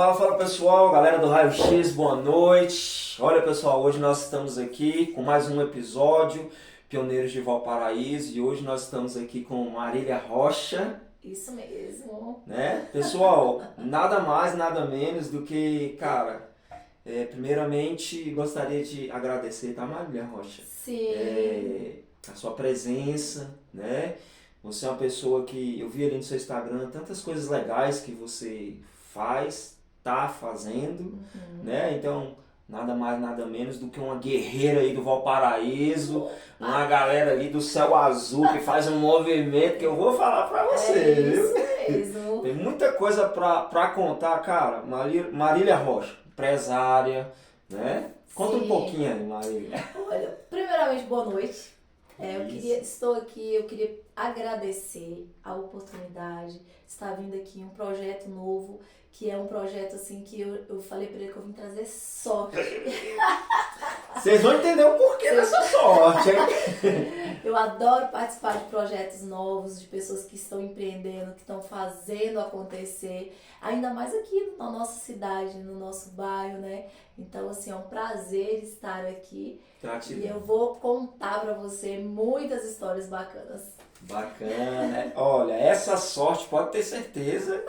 Fala pessoal, galera do Raio X, boa noite. Olha pessoal, hoje nós estamos aqui com mais um episódio, Pioneiros de Valparaíso, e hoje nós estamos aqui com Marília Rocha. Isso mesmo. Né? Pessoal, nada mais, nada menos do que, primeiramente gostaria de agradecer, tá, Marília Rocha? Sim. A sua presença, né? Você é uma pessoa que eu vi ali no seu Instagram tantas coisas legais que você faz, tá fazendo, né? Então, nada mais, nada menos do que uma guerreira aí do Valparaíso, uma galera ali do Céu Azul que faz um movimento que eu vou falar pra você, viu? Mesmo. Tem muita coisa pra contar, cara. Marília Rocha, empresária, né? Conta um Sim. pouquinho aí, Marília. Olha, primeiramente, boa noite. Estou aqui, eu queria agradecer a oportunidade de estar vindo aqui em um projeto novo, que é um projeto assim que eu falei para ele que eu vim trazer sorte. Vocês vão entender o porquê dessa sorte, hein? Eu adoro participar de projetos novos, de pessoas que estão empreendendo, que estão fazendo acontecer, ainda mais aqui na nossa cidade, no nosso bairro, né? Então, assim, é um prazer estar aqui. Gratidão. E eu vou contar pra você muitas histórias bacanas. Bacana. Olha, essa sorte pode ter certeza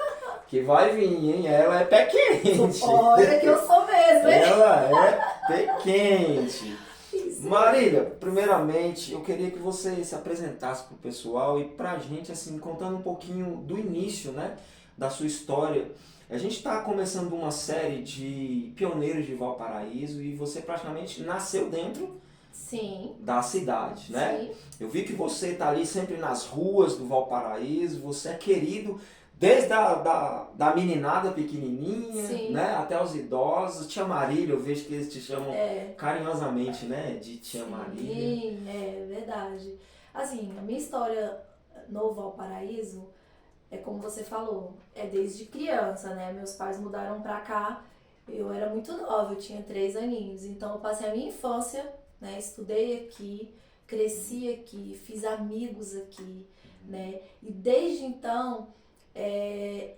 que vai vir, hein? Ela é pé quente. Olha que eu sou mesmo, hein? Ela é pé quente. Isso. Marília, primeiramente, eu queria que você se apresentasse pro pessoal e pra gente, assim, contando um pouquinho do início, né? Da sua história. A gente está começando uma série de pioneiros de Valparaíso e você praticamente nasceu dentro Sim. da cidade, né? Sim. Eu vi que você está ali sempre nas ruas do Valparaíso, você é querido desde da meninada pequenininha, Sim. né? Até os idosos. Tia Marília, eu vejo que eles te chamam É. carinhosamente, né? De Tia Marília. Sim, é verdade. Assim, a minha história no Valparaíso é como você falou, é desde criança, né? Meus pais mudaram pra cá, eu era muito nova, eu tinha 3 aninhos. Então eu passei a minha infância, né? Estudei aqui, cresci aqui, fiz amigos aqui, né? E desde então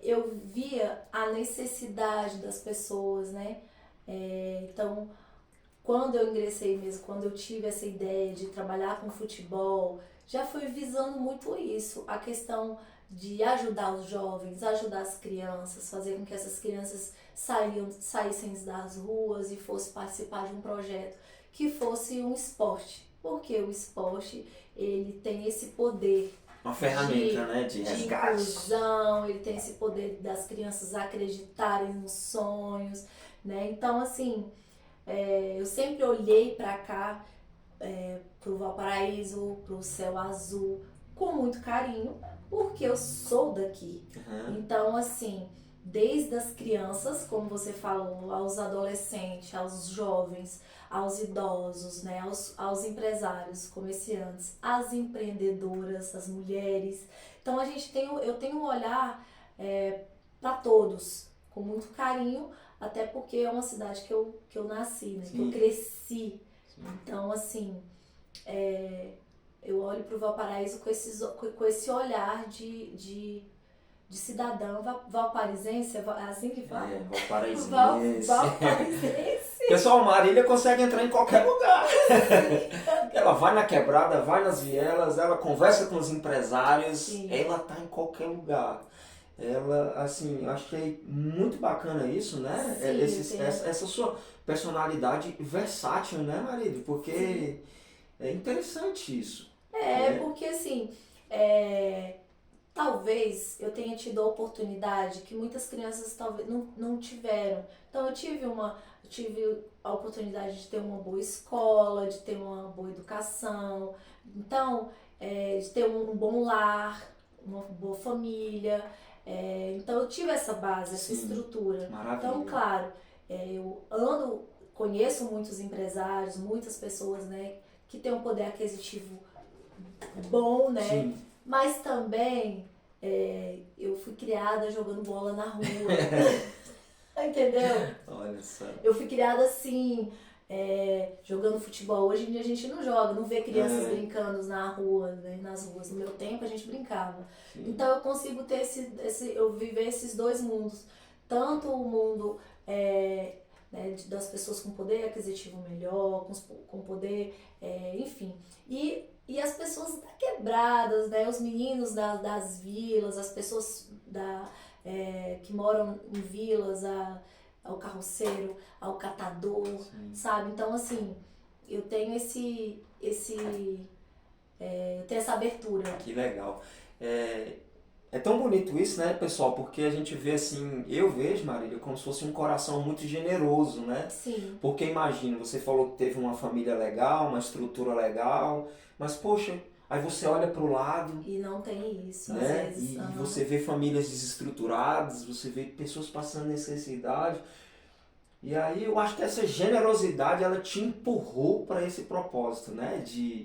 eu via a necessidade das pessoas, né? Então, quando eu ingressei mesmo, quando eu tive essa ideia de trabalhar com futebol, já fui visando muito isso, a questão de ajudar os jovens, ajudar as crianças, fazer com que essas crianças saíssem das ruas e fossem participar de um projeto que fosse um esporte, porque o esporte ele tem esse poder Uma ferramenta, né? De de resgate. inclusão, ele tem esse poder das crianças acreditarem nos sonhos, né? Então, assim, eu sempre olhei para cá, pro Valparaíso, pro Céu Azul, com muito carinho, porque eu sou daqui. Uhum. Então, assim, desde as crianças, como você falou, aos adolescentes, aos jovens, aos idosos, né, aos empresários, comerciantes, às empreendedoras, as mulheres. Então, eu tenho um olhar para todos, com muito carinho, até porque é uma cidade que eu nasci, né, que eu cresci. Sim. Então, assim, eu olho para o Valparaíso com esse olhar de cidadã valparisense, é assim que fala? Valparaísense. Valparisense. Pessoal, Marília consegue entrar em qualquer lugar. Ela vai na quebrada, vai nas vielas, ela conversa com os empresários, Sim. ela tá em qualquer lugar. Ela, assim, eu achei muito bacana isso, né? Sim, Essa sua personalidade versátil, né, Marília? Porque sim. é interessante isso. Porque assim, talvez eu tenha tido a oportunidade que muitas crianças talvez não tiveram. Então eu tive a oportunidade de ter uma boa escola, de ter uma boa educação, então de ter um bom lar, uma boa família. Então eu tive essa base, essa Sim. estrutura. Maravilha. Então, claro, conheço muitos empresários, muitas pessoas, né, que têm um poder aquisitivo bom, né? Sim. Mas também eu fui criada jogando bola na rua. Entendeu? Olha só. Eu fui criada assim, jogando futebol. Hoje em dia a gente não joga, não vê crianças brincando na rua, né, nas ruas. No meu tempo a gente brincava. Sim. Então eu consigo ter eu viver esses dois mundos. tanto o mundo né, das pessoas com poder aquisitivo melhor, com poder, enfim. E as pessoas quebradas, né, os meninos das vilas, as pessoas que moram em vilas, ao carroceiro, ao catador, sabe? Então, assim, eu tenho eu tenho essa abertura. Que legal. É tão bonito isso, né, pessoal? Porque a gente vê assim, eu vejo, Marília, como se fosse um coração muito generoso, né? Sim. Porque imagina, você falou que teve uma família legal, uma estrutura legal, mas poxa, aí você olha para o lado. E não tem isso, né? às vezes. E você vê famílias desestruturadas, você vê pessoas passando necessidade. E aí eu acho que essa generosidade ela te empurrou para esse propósito, né?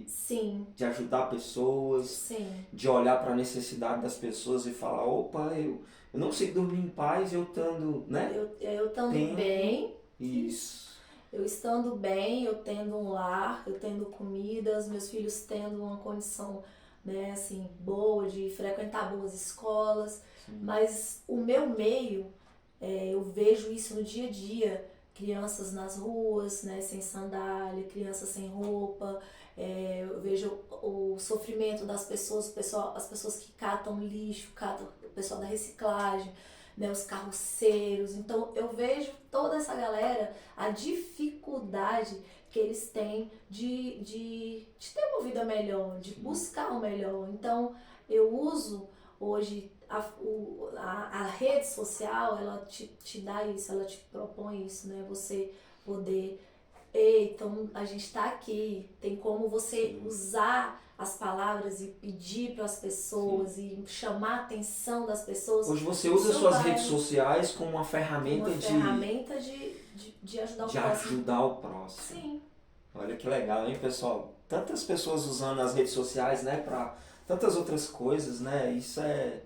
Sim. De ajudar pessoas, Sim. de olhar para a necessidade das pessoas e falar, opa, eu não consigo dormir em paz, eu estando, né? Eu estando bem. Isso. Eu estando bem, eu tendo um lar, eu tendo comida, os meus filhos tendo uma condição, né, assim, boa de frequentar boas escolas. Sim. Mas o meu meio, eu vejo isso no dia a dia, crianças nas ruas, né, sem sandália, crianças sem roupa, eu vejo o sofrimento das pessoas, as pessoas que catam lixo, o pessoal da reciclagem, né, os carroceiros. Então eu vejo toda essa galera, a dificuldade que eles têm de ter uma vida melhor, de buscar o melhor. Então eu uso hoje a rede social, ela te dá isso, ela te propõe isso, né? Você poder, então a gente está aqui, tem como você usar as palavras e pedir para as pessoas e chamar a atenção das pessoas. Hoje você usa suas redes sociais como uma ferramenta de ajudar o próximo. Ajudar o próximo. Sim. Olha que legal, hein, pessoal? Tantas pessoas usando as redes sociais, né, para tantas outras coisas, né? Isso é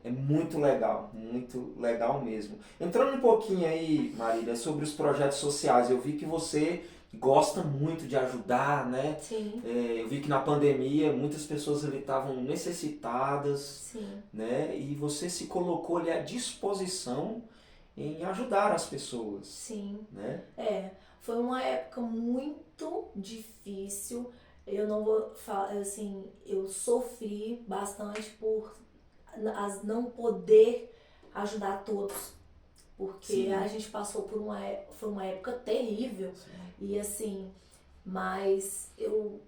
muito legal mesmo. Entrando um pouquinho aí, Marília, sobre os projetos sociais, eu vi que você gosta muito de ajudar, né? Sim. Eu vi que na pandemia muitas pessoas ali estavam necessitadas, sim, né? E você se colocou ali à disposição em ajudar as pessoas, sim. né? Foi uma época muito difícil. Eu não vou falar, assim, eu sofri bastante por não poder ajudar todos. Porque Sim. a gente passou por foi uma época terrível. Sim. E assim, mas o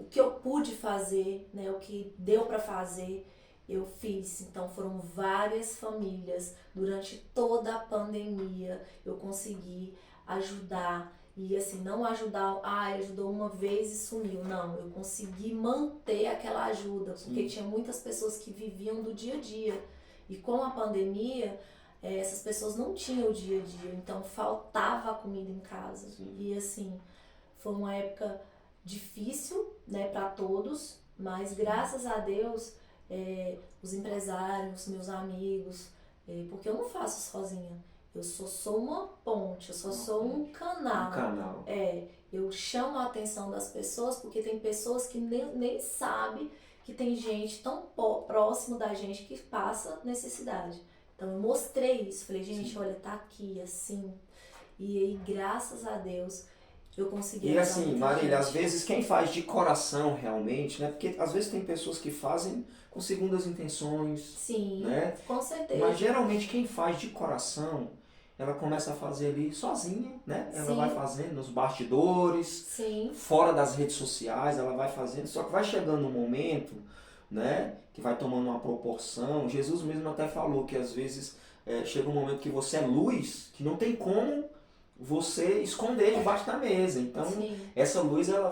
que eu pude fazer, né, o que deu para fazer, eu fiz. Então foram várias famílias durante toda a pandemia. Eu consegui ajudar. E assim, não ajudar, ajudou uma vez e sumiu. Não, eu consegui manter aquela ajuda, porque tinha muitas pessoas que viviam do dia a dia. E com a pandemia, essas pessoas não tinham o dia a dia, então faltava a comida em casa. Sim. E assim, foi uma época difícil, né, para todos, mas graças a Deus, os empresários, meus amigos, porque eu não faço sozinha. Eu sou uma ponte, eu sou um canal. Um canal. Eu chamo a atenção das pessoas porque tem pessoas que nem sabem que tem gente tão próximo da gente que passa necessidade. Então eu mostrei isso, falei, gente, olha, tá aqui, assim. E aí, graças a Deus, eu consegui E ajudar assim, muita Marília, gente. às vezes quem faz de coração realmente, né? Porque às vezes tem pessoas que fazem com segundas intenções, Sim, né? com certeza. Mas geralmente quem faz de coração, ela começa a fazer ali sozinha, né? Ela Sim. vai fazendo nos bastidores, Sim, fora das redes sociais, ela vai fazendo, só que vai chegando um momento, né? Que vai tomando uma proporção. Jesus mesmo até falou que às vezes chega um momento que você é luz, que não tem como você esconder debaixo da mesa. Então, sim, essa luz ela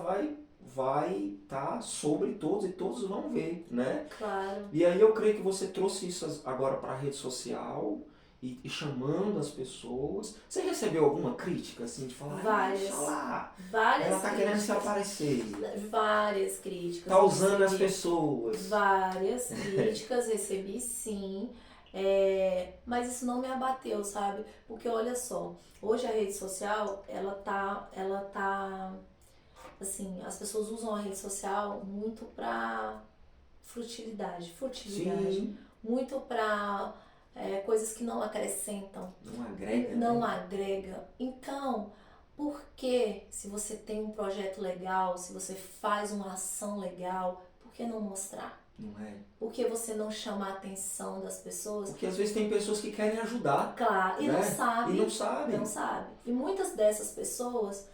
vai estar sobre todos e todos vão ver, né? claro. E aí eu creio que você trouxe isso agora para a rede social e chamando as pessoas. Você recebeu alguma crítica assim de falar, Várias. deixa lá, Várias ela tá críticas. querendo se aparecer, Várias críticas. tá usando eu as recebi. pessoas. Várias críticas, recebi sim. Mas isso não me abateu, sabe? Porque olha só, hoje a rede social, ela tá assim, as pessoas usam a rede social muito pra futilidade, Sim, muito pra coisas que não acrescentam. Não agrega, Não né? agrega. Então, por que, se você tem um projeto legal, se você faz uma ação legal, por que não mostrar? Não é? Por que você não chama a atenção das pessoas? Porque às vezes tem pessoas que querem ajudar, Claro, e né? não sabe. E não sabem. Não sabe. E muitas dessas pessoas,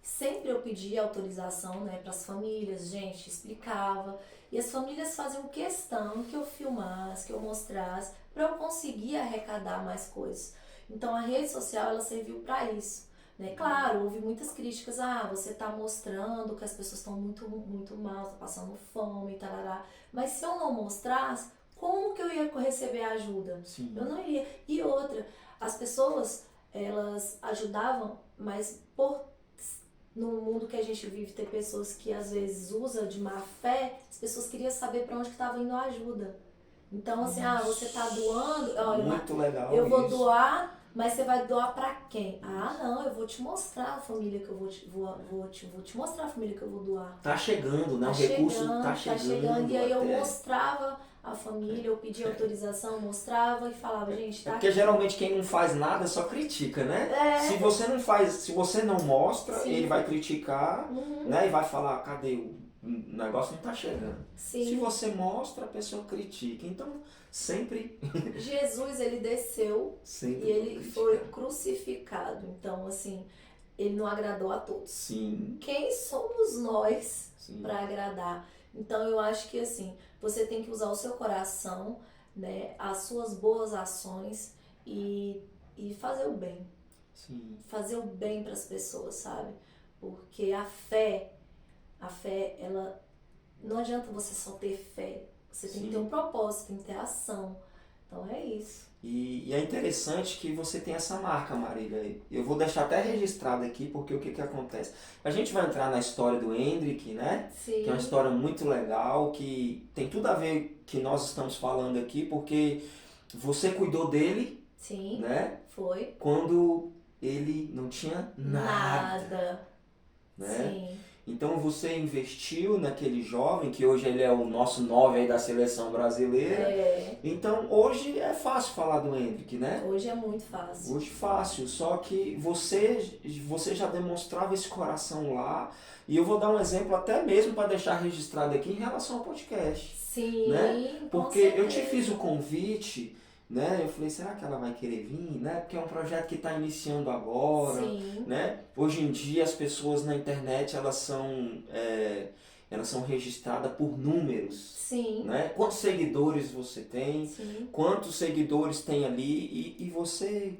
sempre eu pedia autorização, né, para as famílias, gente, explicava. E as famílias faziam questão que eu filmasse, que eu mostrasse, para eu conseguir arrecadar mais coisas. Então a rede social, ela serviu para isso. Né? Claro, houve muitas críticas, você está mostrando que as pessoas estão muito, muito mal, estão passando fome, tarará. Mas se eu não mostrasse, como que eu ia receber ajuda? Sim. Eu não iria. E outra, as pessoas, elas ajudavam, mas no mundo que a gente vive, ter pessoas que às vezes usam de má fé, as pessoas queriam saber para onde que estava indo a ajuda. Então, assim, você está doando, olha, Muito legal eu vou isso. doar, mas você vai doar para quem? Não, eu vou te mostrar a família que eu vou te mostrar a família que eu vou doar. Tá chegando, né? Tá o recurso chegando, tá chegando. E aí eu até. mostrava a família, eu pedia autorização, mostrava e falava, gente, tá Porque aqui. geralmente quem não faz nada só critica, né? É. Se você não faz, se você não mostra, Sim. ele vai criticar, Uhum. né? E vai falar, cadê o negócio não tá chegando. Sim. Se você mostra, a pessoa critica. Então, sempre Jesus, ele desceu sempre e ele criticar. foi crucificado. Então, assim, ele não agradou a todos. Sim. Quem somos nós Sim. para agradar? Então, eu acho que, assim, você tem que usar o seu coração, né, as suas boas ações e fazer o bem. Sim. Fazer o bem para as pessoas, sabe? Porque a fé, ela não adianta você só ter fé. Você tem que ter um propósito, tem que ter ação. Então é isso. E é interessante que você tem essa marca, Marília. Eu vou deixar até registrado aqui, porque o que acontece? A gente vai entrar na história do Hendrik, né? Sim. Que é uma história muito legal, que tem tudo a ver que nós estamos falando aqui, porque você cuidou dele, Sim. né? Foi. Quando ele não tinha nada. Né? Sim. Então você investiu naquele jovem, que hoje ele é o nosso 9 aí da seleção brasileira. É. Então hoje é fácil falar do Hendrik, né? Hoje é muito fácil. Hoje fácil, só que você já demonstrava esse coração lá. E eu vou dar um exemplo até mesmo para deixar registrado aqui em relação ao podcast. Sim, né? com Porque certeza. eu te fiz o convite, né? Eu falei, será que ela vai querer vir, né? Porque é um projeto que está iniciando agora, Sim. né? Hoje em dia as pessoas na internet elas são registradas por números, Sim. né? Quantos seguidores você tem? Sim. Quantos seguidores tem ali e você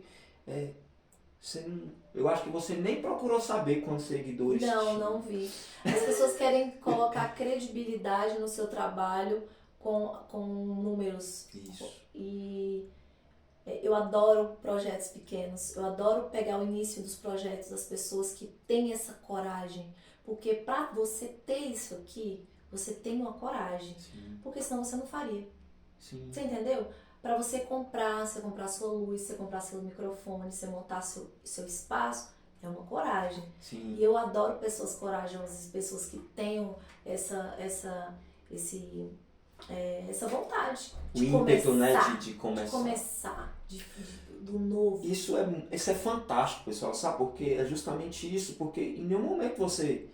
eu acho que você nem procurou saber quantos seguidores tinha. Não vi. As pessoas querem colocar credibilidade no seu trabalho com números. Isso. E eu adoro projetos pequenos. Eu adoro pegar o início dos projetos das pessoas que têm essa coragem. Porque para você ter isso aqui, você tem uma coragem. Sim. Porque senão você não faria. Sim. Você entendeu? Para você comprar sua luz, você comprar seu microfone, você montar seu espaço, é uma coragem. Sim. E eu adoro pessoas corajosas, pessoas que tenham essa vontade O de ímpeto, né, começar, de começar. de começar, do novo. Isso é fantástico, pessoal, sabe? Porque é justamente isso, porque em nenhum momento você...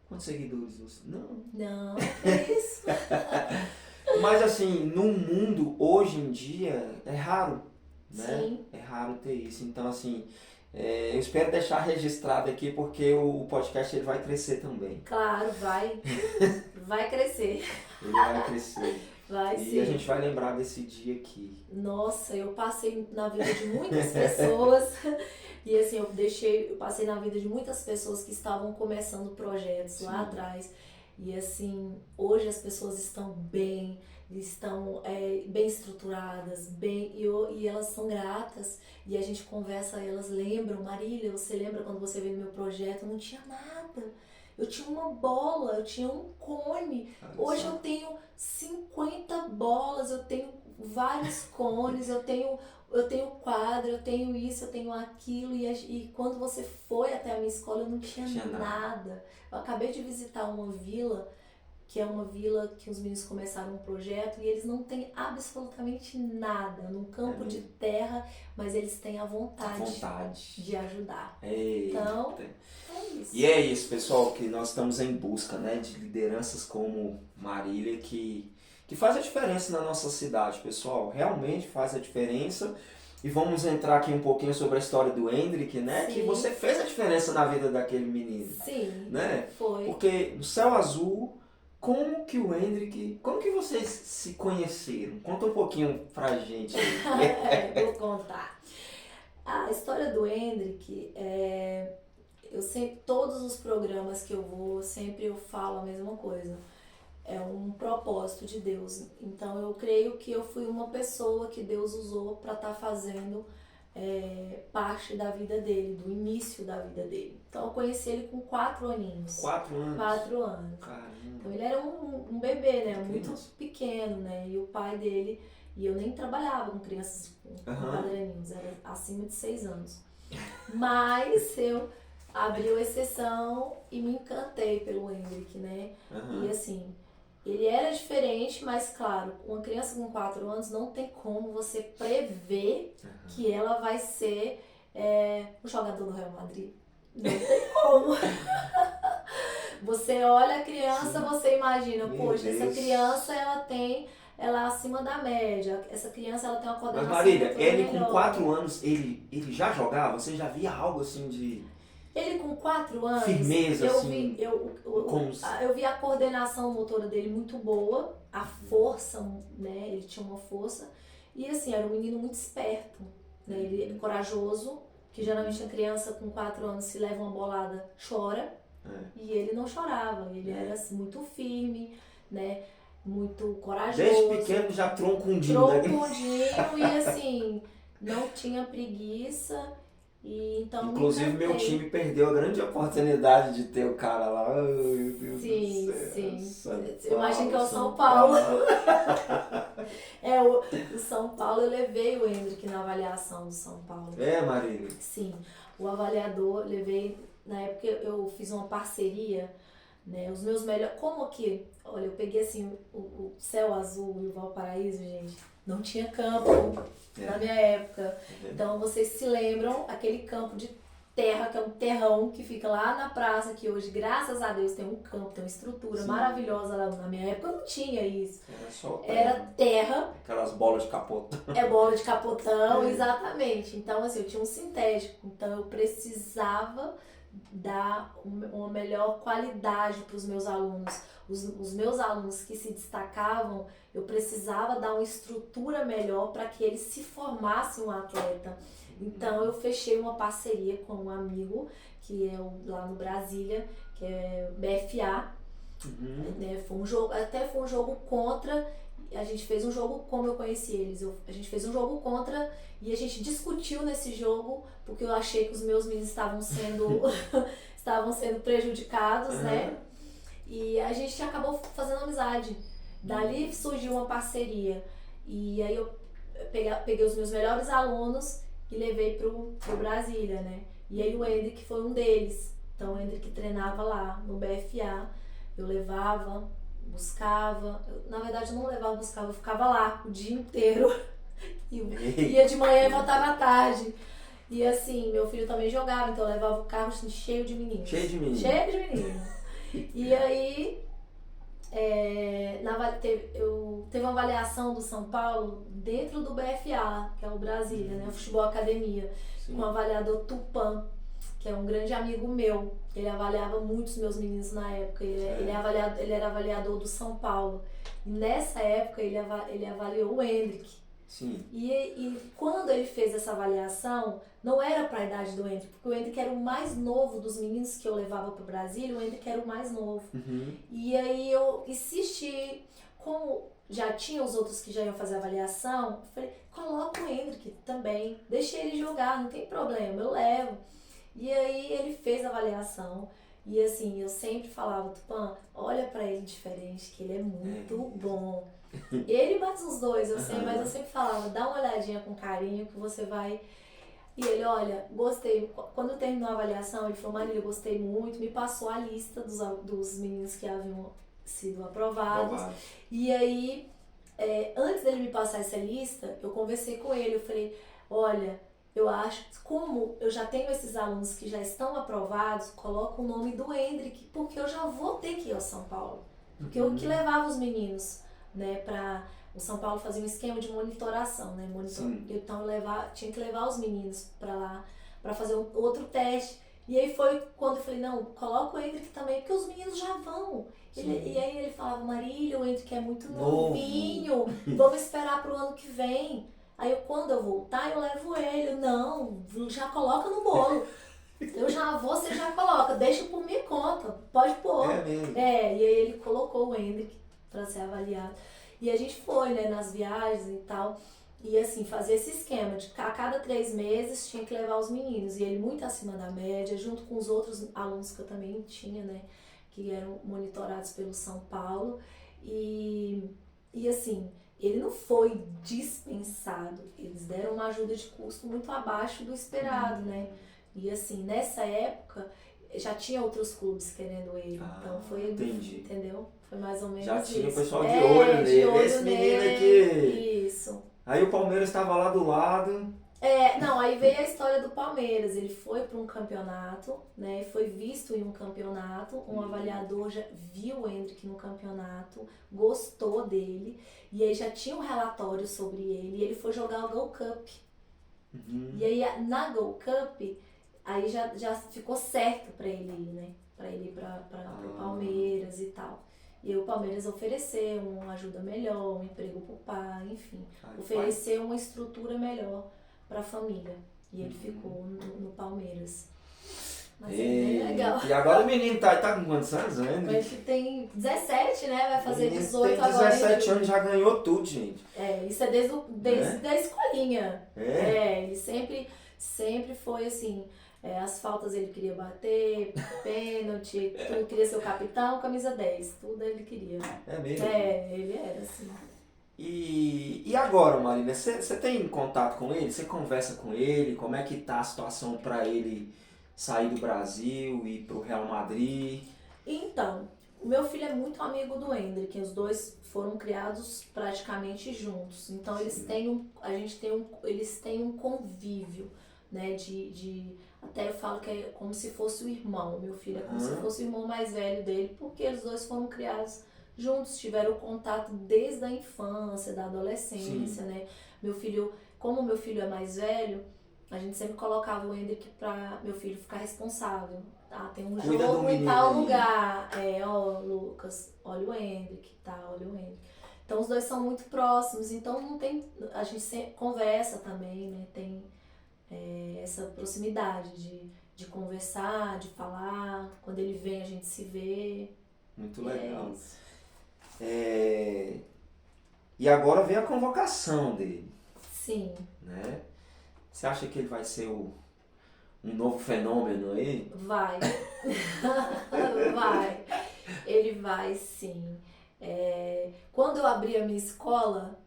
Quantos seguidores você... Não, é isso. Mas assim, no mundo, hoje em dia, é raro, né? Sim. É raro ter isso. Então, assim, eu espero deixar registrado aqui, porque o podcast ele vai crescer também. Claro, vai crescer. Ele vai crescer. Vai E sim. a gente vai lembrar desse dia aqui. Nossa, eu passei na vida de muitas pessoas e assim, eu passei na vida de muitas pessoas que estavam começando projetos lá atrás. E assim, hoje as pessoas estão bem estruturadas, e elas são gratas. E a gente conversa, elas lembram, Marília, você lembra quando você veio no meu projeto? Eu não tinha nada. Eu tinha uma bola, eu tinha um cone. Hoje eu tenho 50 bolas, eu tenho vários cones, eu tenho quadro, eu tenho isso, eu tenho aquilo. E quando você foi até a minha escola, eu não tinha nada. Eu acabei de visitar uma vila que é uma vila que os meninos começaram um projeto e eles não têm absolutamente nada, num campo de terra, mas eles têm a vontade de ajudar. Eita. Então, é isso. E é isso, pessoal, que nós estamos em busca, né, de lideranças como Marília que faz a diferença na nossa cidade, pessoal. Realmente faz a diferença. E vamos entrar aqui um pouquinho sobre a história do Hendrick, né? Sim. Que você fez a diferença na vida daquele menino. Sim, né? foi. Porque no Céu Azul, como que o Hendrick, como que vocês se conheceram? Conta um pouquinho pra gente aí. Vou contar. A história do Hendrick, eu sempre, todos os programas que eu vou, sempre eu falo a mesma coisa. É um propósito de Deus. Então eu creio que eu fui uma pessoa que Deus usou para estar fazendo parte da vida dele, do início da vida dele. Então eu conheci ele com 4 aninhos. 4 anos? 4 anos. Caramba. Então ele era um bebê, né? Muito pequeno, né? E o pai dele, e eu nem trabalhava com crianças com 4 aninhos, era acima de 6 anos. Mas eu abri a exceção e me encantei pelo Hendrick, né? E assim, ele era diferente, mas claro, uma criança com 4 anos não tem como você prever que ela vai ser um jogador do Real Madrid. Não tem como. Você olha a criança, você imagina, poxa, essa criança ela é acima da média, essa criança ela tem uma coordenação. Mas Marília, ele com 4 anos, ele já jogava? Você já via algo assim de... Ele com 4 anos, firmeza, assim, eu vi a coordenação motora dele muito boa, a força, né? Ele tinha uma força. E assim, era um menino muito esperto, né? Ele é corajoso, que geralmente a criança com 4 anos se leva uma bolada, chora. E ele não chorava, ele era assim, muito firme, né? Muito corajoso. Desde pequeno já troncundinho. E assim, não tinha preguiça. E, então, inclusive meu time perdeu a grande oportunidade de ter o cara lá. Ai, meu Deus do céu. Eu imagino que é o São Paulo. O São Paulo, eu levei o Hendrick na avaliação do São Paulo. Marília? Sim, o avaliador, levei, na época eu fiz uma parceria, né, os meus melhores, como que, olha, eu peguei assim, o Céu Azul e o Valparaíso, gente, não tinha campo na minha época. Então vocês se lembram, aquele campo de terra, que é um terrão que fica lá na praça, que hoje, graças a Deus, tem um campo, tem uma estrutura maravilhosa lá. Na minha época não tinha isso. Era só terra. Era terra. Aquelas bolas de capotão. Bola de capotão, exatamente. Então, assim, eu tinha um sintético. Então, eu precisava dar uma melhor qualidade para os meus alunos. Os meus alunos que se destacavam, eu precisava dar uma estrutura melhor para que eles se formassem um atleta. Então eu fechei uma parceria com um amigo que é lá no Brasília, que é BFA. Né? Foi um jogo contra. A gente fez um jogo como eu conheci eles. A gente fez um jogo contra e a gente discutiu nesse jogo porque eu achei que os meus meninos estavam sendo prejudicados, né? E a gente acabou fazendo amizade. Dali surgiu uma parceria. E aí eu peguei os meus melhores alunos e levei pro Brasília, né? E aí o Hendrick foi um deles. Então o Hendrick treinava lá no BFA. Eu levava, buscava. Na verdade eu não levava, buscava. Eu ficava lá o dia inteiro. Ia de manhã e voltava à tarde. E assim, meu filho também jogava. Então eu levava o carro assim, cheio de meninos. Cheio de meninos. E aí, teve uma avaliação do São Paulo dentro do BFA, que é o Brasília, né? O Futebol Academia, com o avaliador Tupã, que é um grande amigo meu. Ele avaliava muitos meus meninos na época. Ele era avaliador do São Paulo. E nessa época ele avaliou o Hendrick. Sim. E quando ele fez essa avaliação, não era para a idade do Hendrick, porque o Hendrick era o mais novo dos meninos que eu levava para o Brasil, o Hendrick era o mais novo. E aí eu insisti, como já tinha os outros que já iam fazer a avaliação, eu falei, coloca o Hendrick também, deixa ele jogar, não tem problema, eu levo. E aí ele fez a avaliação. E assim, eu sempre falava, Tupã, olha pra ele diferente, que ele é muito bom. Ele mais os dois, eu sei, mas eu sempre falava, dá uma olhadinha com carinho que você vai... E ele, olha, gostei. Quando terminou a avaliação, ele falou, Marília, gostei muito. Me passou a lista dos meninos que haviam sido aprovados. Aprovado. E aí, antes dele me passar essa lista, eu conversei com ele, eu falei, olha, eu acho, como eu já tenho esses alunos que já estão aprovados, coloca o nome do Hendrick, porque eu já vou ter que ir ao São Paulo. Porque eu que levava os meninos, né, para o São Paulo fazia um esquema de monitoração, né? Então tinha que levar os meninos para lá para fazer outro teste. E aí foi quando eu falei, não, coloca o Hendrick também, porque os meninos já vão. E aí ele falava, Marília, o Hendrick é muito novinho, vamos esperar pro ano que vem. Aí quando eu voltar, eu levo ele. Não, já coloca no bolo. Eu já vou, você já coloca, deixa por minha conta, pode pôr. É mesmo. E aí ele colocou o Hendrick para ser avaliado. E a gente foi, né, nas viagens e tal. E assim, fazer esse esquema de a cada 3 meses tinha que levar os meninos. E ele muito acima da média, junto com os outros alunos que eu também tinha, né, que eram monitorados pelo São Paulo. E assim, ele não foi dispensado. Eles deram uma ajuda de custo muito abaixo do esperado, né? E assim, nessa época, já tinha outros clubes querendo ele. Então foi, entendi. Entendeu? Foi mais ou menos já isso. tinha o pessoal de olho nele. Esse menino aqui. Isso. Aí o Palmeiras estava lá do lado. Não, aí veio a história do Palmeiras. Ele foi para um campeonato, né? Foi visto em um campeonato. Um avaliador já viu o Hendrick no campeonato, gostou dele. E aí já tinha um relatório sobre ele. E ele foi jogar o Gold Cup. E aí na Gold Cup, aí já ficou certo para ele ir, né? Para ele ir para o Palmeiras e tal. E aí o Palmeiras ofereceu uma ajuda melhor, um emprego pro pai, enfim. Ofereceu uma estrutura melhor para a família. E ele ficou no Palmeiras. Mas é bem legal. E agora o menino tá com quantos anos, né? Ele tem 17, né? Vai fazer 18 tem agora. 17 anos, já ganhou tudo, gente. Isso é desde a escolinha. Ele sempre foi assim. As faltas ele queria bater, pênalti, tudo, queria ser o capitão, camisa 10, tudo ele queria. É mesmo? Ele era assim. E agora, Marília, você tem contato com ele? Você conversa com ele? Como é que tá a situação para ele sair do Brasil e ir pro Real Madrid? Então, o meu filho é muito amigo do Hendrick, os dois foram criados praticamente juntos. Então eles têm um convívio, né, até eu falo que é como se fosse o irmão. Meu filho é como se fosse o irmão mais velho dele, porque os dois foram criados juntos, tiveram contato desde a infância, da adolescência, né? Como meu filho é mais velho, a gente sempre colocava o Hendrick para meu filho ficar responsável. Tem um jogo em tal lugar. Lucas, olha o Hendrick, olha o Hendrick. Então os dois são muito próximos, então não tem, a gente sempre conversa também, né? Tem essa proximidade de conversar, de falar. Quando ele vem, a gente se vê. Muito legal. E agora vem a convocação dele. Sim. Né? Você acha que ele vai ser um novo fenômeno aí? Vai. Vai. Ele vai, sim. Quando eu abri a minha escola,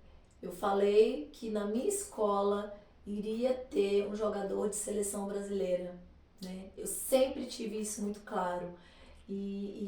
eu falei que na minha escola iria ter um jogador de seleção brasileira, né? Eu sempre tive isso muito claro.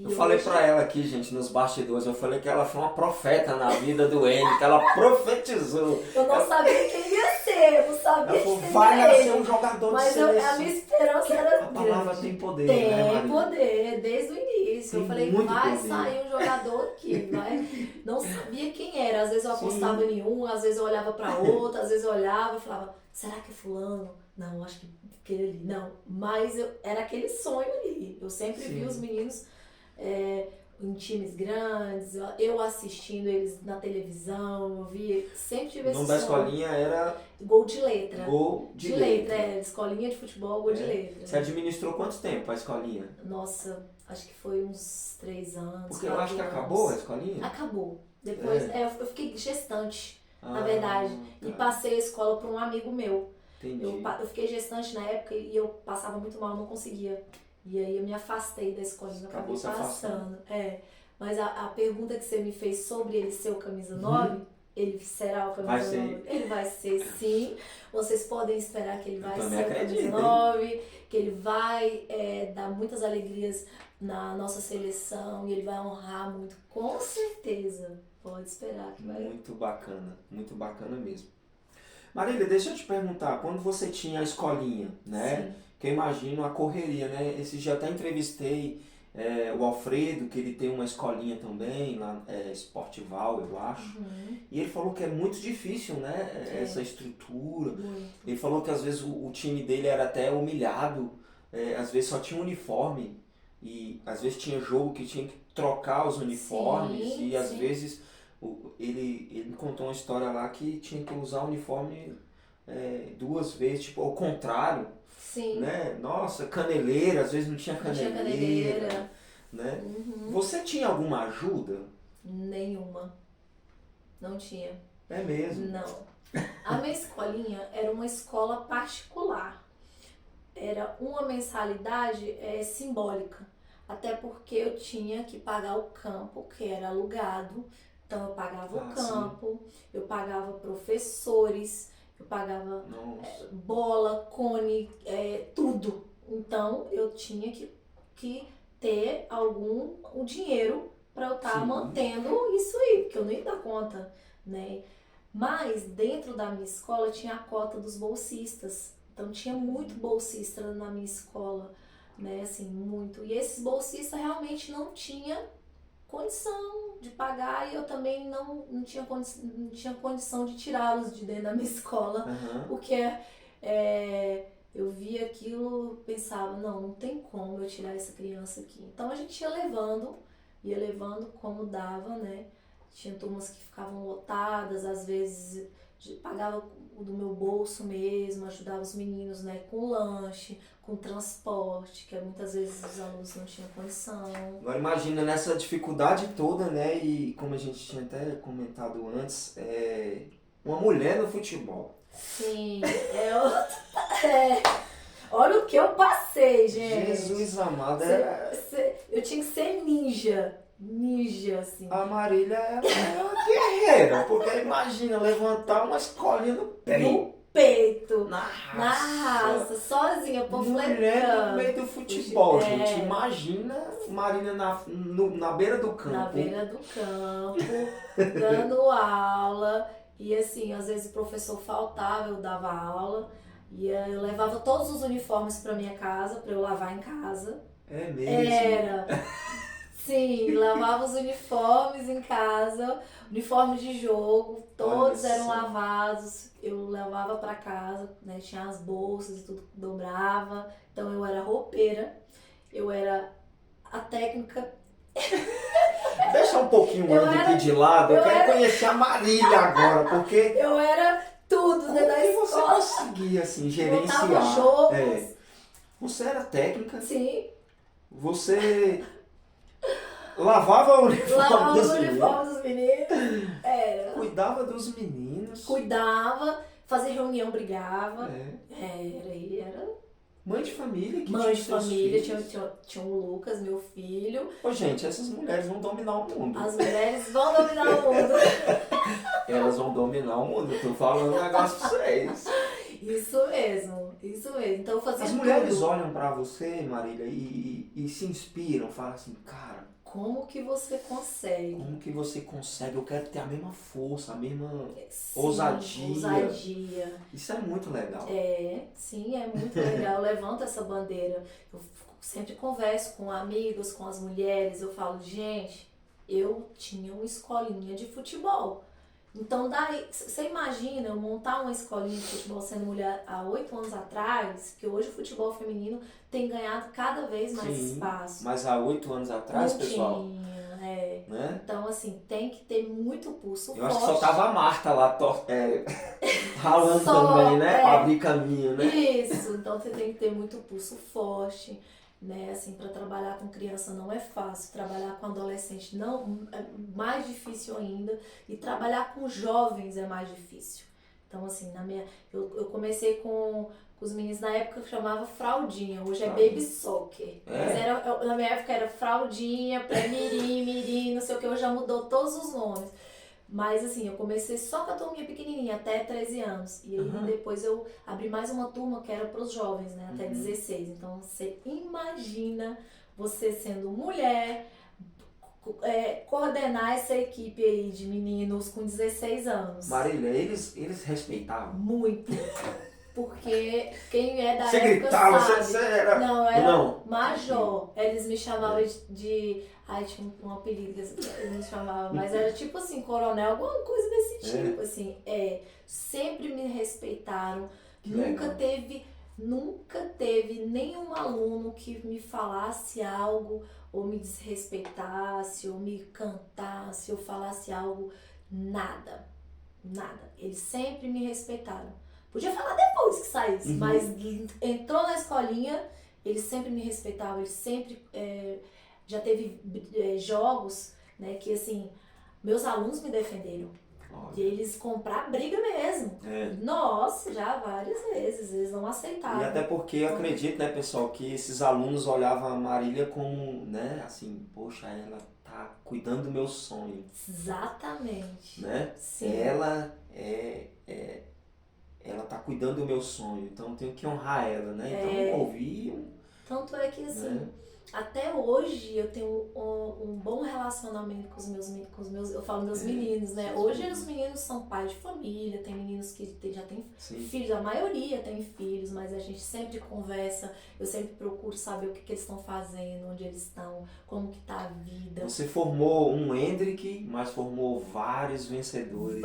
Eu falei pra ela aqui, gente, nos bastidores, eu falei que ela foi uma profeta na vida do Hendrick, que ela profetizou. Eu não sabia quem ia ser, eu não sabia quem vai nascer um jogador de seleção. Mas a minha esperança era a palavra tem poder, tem, né, Tem poder, desde o início. Tem eu falei, vai sair um jogador aqui, vai. Não sabia quem era, às vezes eu apostava em um, às vezes eu olhava pra outro, às vezes eu olhava e falava, será que é fulano? Não, acho que aquele ali, não. Mas era aquele sonho ali. Eu sempre vi os meninos em times grandes, eu assistindo eles na televisão, eu vi, sempre tive esse sonho. O nome da escolinha era... Gol de letra. Gol de letra. Escolinha de futebol, gol de letra. Você administrou quanto tempo a escolinha? Nossa, acho que foi uns 3 anos. Porque eu acho que acabou a escolinha? Acabou. Depois, eu fiquei gestante, na verdade, e passei a escola para um amigo meu. Entendi. Eu fiquei gestante na época e eu passava muito mal, não conseguia. E aí eu me afastei da escolinha, acabei passando. Mas a pergunta que você me fez sobre ele ser o camisa 9, ele será o camisa 9? Ele vai ser, sim. Vocês podem esperar que ele vai ser o camisa 9. que ele vai dar muitas alegrias na nossa seleção e ele vai honrar muito, com certeza. Pode esperar que vai. Muito bacana mesmo. Marília, deixa eu te perguntar, quando você tinha a escolinha, né? Sim. Que eu imagino a correria, né? Esse dia até entrevistei o Alfredo, que ele tem uma escolinha também, lá, Esportival, eu acho. E ele falou que é muito difícil, né? Essa estrutura. Muito. Ele falou que às vezes o time dele era até humilhado, às vezes só tinha uniforme. E às vezes tinha jogo que tinha que trocar os uniformes. Sim, e às sim. vezes ele me contou uma história lá que tinha que usar o uniforme 2 vezes, tipo, ao contrário. Sim. Né? Nossa, caneleira, às vezes não tinha Não tinha caneleira. caneleira. Né? Uhum. Você tinha alguma ajuda? Nenhuma. Não tinha. É mesmo? Não. A minha escolinha era uma escola particular. Era uma mensalidade simbólica. Até porque eu tinha que pagar o campo, que era alugado. Então eu pagava o campo, eu pagava professores, eu pagava bola, cone, tudo. Então eu tinha que ter um dinheiro para eu estar mantendo isso aí, porque eu não ia dar conta, né? Mas dentro da minha escola tinha a cota dos bolsistas. Então tinha muito bolsista na minha escola, né? Assim, muito. E esses bolsistas realmente não tinham condição de pagar e eu também não tinha condição de tirá-los de dentro da minha escola, porque eu via aquilo, pensava, não tem como eu tirar essa criança aqui. Então a gente ia levando como dava, né? Tinha turmas que ficavam lotadas, às vezes pagava do meu bolso mesmo, ajudava os meninos, né, com lanche, com transporte, que muitas vezes os alunos não tinham condição. Agora imagina nessa dificuldade toda, né, e como a gente tinha até comentado antes, uma mulher no futebol. Sim, olha o que eu passei, gente. Jesus amado, eu tinha que ser ninja, assim. A Marília é uma guerreira, porque imagina levantar uma escolinha no peito. Na raça, sozinha, panfletando. Mulher no meio do futebol, gente. Imagina Marília na beira do campo. Na beira do campo, dando aula. E assim, às vezes o professor faltava, eu dava aula. E eu levava todos os uniformes pra minha casa, pra eu lavar em casa. É mesmo? Era. Sim, lavava os uniformes em casa, uniformes de jogo, todos eram lavados, eu levava pra casa, né? Tinha as bolsas e tudo, dobrava. Então eu era roupeira, eu era a técnica. Deixa um pouquinho o aqui de lado, eu quero conhecer a Marília agora, porque... Eu era tudo dentro da escola. Você conseguia, assim, gerenciar? Montava jogos. Você era técnica? Sim. Você... Lavava o uniforme dos meninos. Era. Cuidava dos meninos. Cuidava, fazia reunião, brigava. Era. Mãe de família. Mãe de família, tinha o Lucas, meu filho. Ô, gente, essas mulheres vão dominar o mundo. As mulheres vão dominar o mundo. Elas vão dominar o mundo. Eu tô falando um negócio pra vocês. Isso mesmo. Então eu fazia As mulheres olham pra você, Marília, e se inspiram, falam assim, cara... Como que você consegue? Como que você consegue? Eu quero ter a mesma força, a mesma ousadia. Isso é muito legal. Sim, é muito legal. Eu levanto essa bandeira. Eu sempre converso com amigos, com as mulheres. Eu falo, gente, eu tinha uma escolinha de futebol. Então, daí, você imagina eu montar uma escolinha de futebol sendo mulher há 8 anos atrás, que hoje o futebol feminino tem ganhado cada vez mais espaço. Mas há 8 anos atrás, não pessoal? Tinha, né? Então, assim, tem que ter muito pulso forte. Eu acho que só tava a Marta lá ralando também, né? Pra abrir caminho, né? Isso, então você tem que ter muito pulso forte. Né, assim, para trabalhar com criança não é fácil, trabalhar com adolescente não é mais difícil ainda, e trabalhar com jovens é mais difícil. Então, assim, eu comecei com os meninos na época que chamava fraldinha, hoje é baby soccer. Mas na minha época era fraldinha, pré-mirim, mirim, não sei o que, hoje já mudou todos os nomes. Mas assim, eu comecei só com a turminha pequenininha, até 13 anos. E aí depois eu abri mais uma turma que era para os jovens, né? Até 16. Então você imagina você sendo mulher, coordenar essa equipe aí de meninos com 16 anos. Marília, eles respeitavam? Muito. Porque quem é da você época gritava, sabe. você era... Não, era não. Major. Eles me chamavam de... Ai, tinha um apelido que eles me chamavam. Mas era tipo assim, coronel, alguma coisa desse tipo. Assim, sempre me respeitaram. Nunca teve nenhum aluno que me falasse algo ou me desrespeitasse ou me cantasse ou falasse algo. Nada. Eles sempre me respeitaram. Podia falar depois que saísse, mas entrou na escolinha, eles sempre me respeitavam, eles sempre... já teve jogos, né, que assim, meus alunos me defenderam. De eles comprar briga mesmo. Nossa, já várias vezes, eles não aceitavam. E até porque eu acredito, né, pessoal, que esses alunos olhavam a Marília como, né, assim, poxa, ela tá cuidando do meu sonho. Exatamente. Né? Sim. Ela tá cuidando do meu sonho, então eu tenho que honrar ela, né? Então ouvir... Tanto é que assim, até hoje eu tenho um bom relacionamento com os meus, eu falo meus meninos, né? Hoje os meninos são pais de família, tem meninos que já têm filhos, a maioria tem filhos, mas a gente sempre conversa, eu sempre procuro saber o que eles estão fazendo, onde eles estão, como que tá a vida. Você formou um Hendrick, mas formou vários vencedores.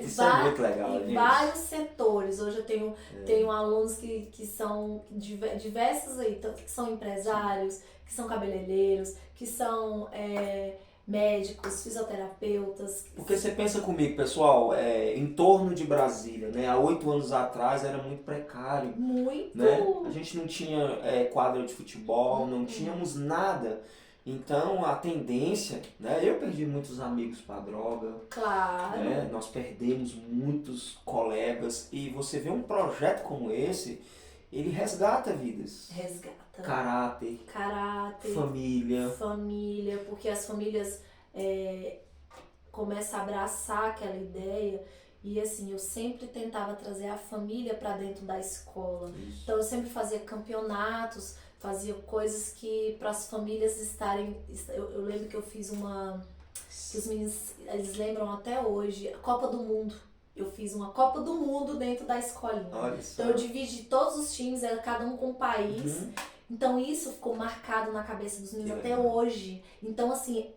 Isso é muito legal, gente. Vários setores. Hoje eu tenho alunos que são diversos aí, que são empresários, que são cabeleireiros, que são médicos, fisioterapeutas. Porque você pensa comigo, pessoal, em torno de Brasília, né? Há 8 anos atrás era muito precário. Muito! Né? A gente não tinha quadra de futebol, não tínhamos nada. Então a tendência, né? Eu perdi muitos amigos para droga. Claro. Né? Nós perdemos muitos colegas. E você vê um projeto como esse, ele resgata vidas. Caráter. Família, porque as famílias começam a abraçar aquela ideia. E assim, eu sempre tentava trazer a família para dentro da escola. Isso. Então eu sempre fazia campeonatos, fazia coisas que para as famílias estarem... Eu lembro que eu fiz que os meninos, eles lembram até hoje, a Copa do Mundo. Eu fiz uma Copa do Mundo dentro da escolinha. Então eu dividi todos os times, era cada um com um país. Então isso ficou marcado na cabeça dos meninos até hoje. Então assim,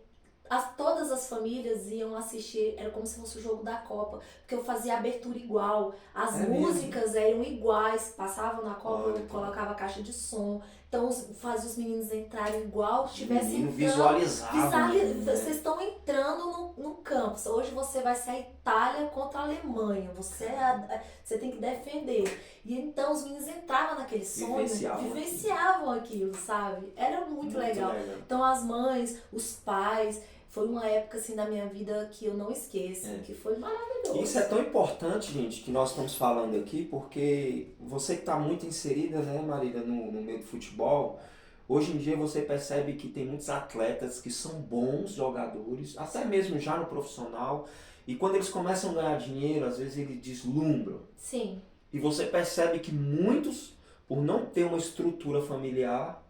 todas as famílias iam assistir, era como se fosse o jogo da Copa, porque eu fazia a abertura igual, as músicas eram iguais, passavam na Copa, eu colocava a caixa de som, então fazia os meninos entrarem igual, estivessem visualizavam. Vocês estão entrando no campo, hoje você vai ser a Itália contra a Alemanha, você tem que defender. E então os meninos entravam naquele sonho, vivenciavam aquilo, sabe? Era muito legal. Então as mães, os pais... Foi uma época assim da minha vida que eu não esqueço, que foi maravilhoso. Isso é tão importante, gente, que nós estamos falando aqui, porque você que está muito inserida, né, Marília, no meio do futebol, hoje em dia você percebe que tem muitos atletas que são bons jogadores, até mesmo já no profissional, e quando eles começam a ganhar dinheiro, às vezes eles deslumbram. Sim. E você percebe que muitos, por não ter uma estrutura familiar,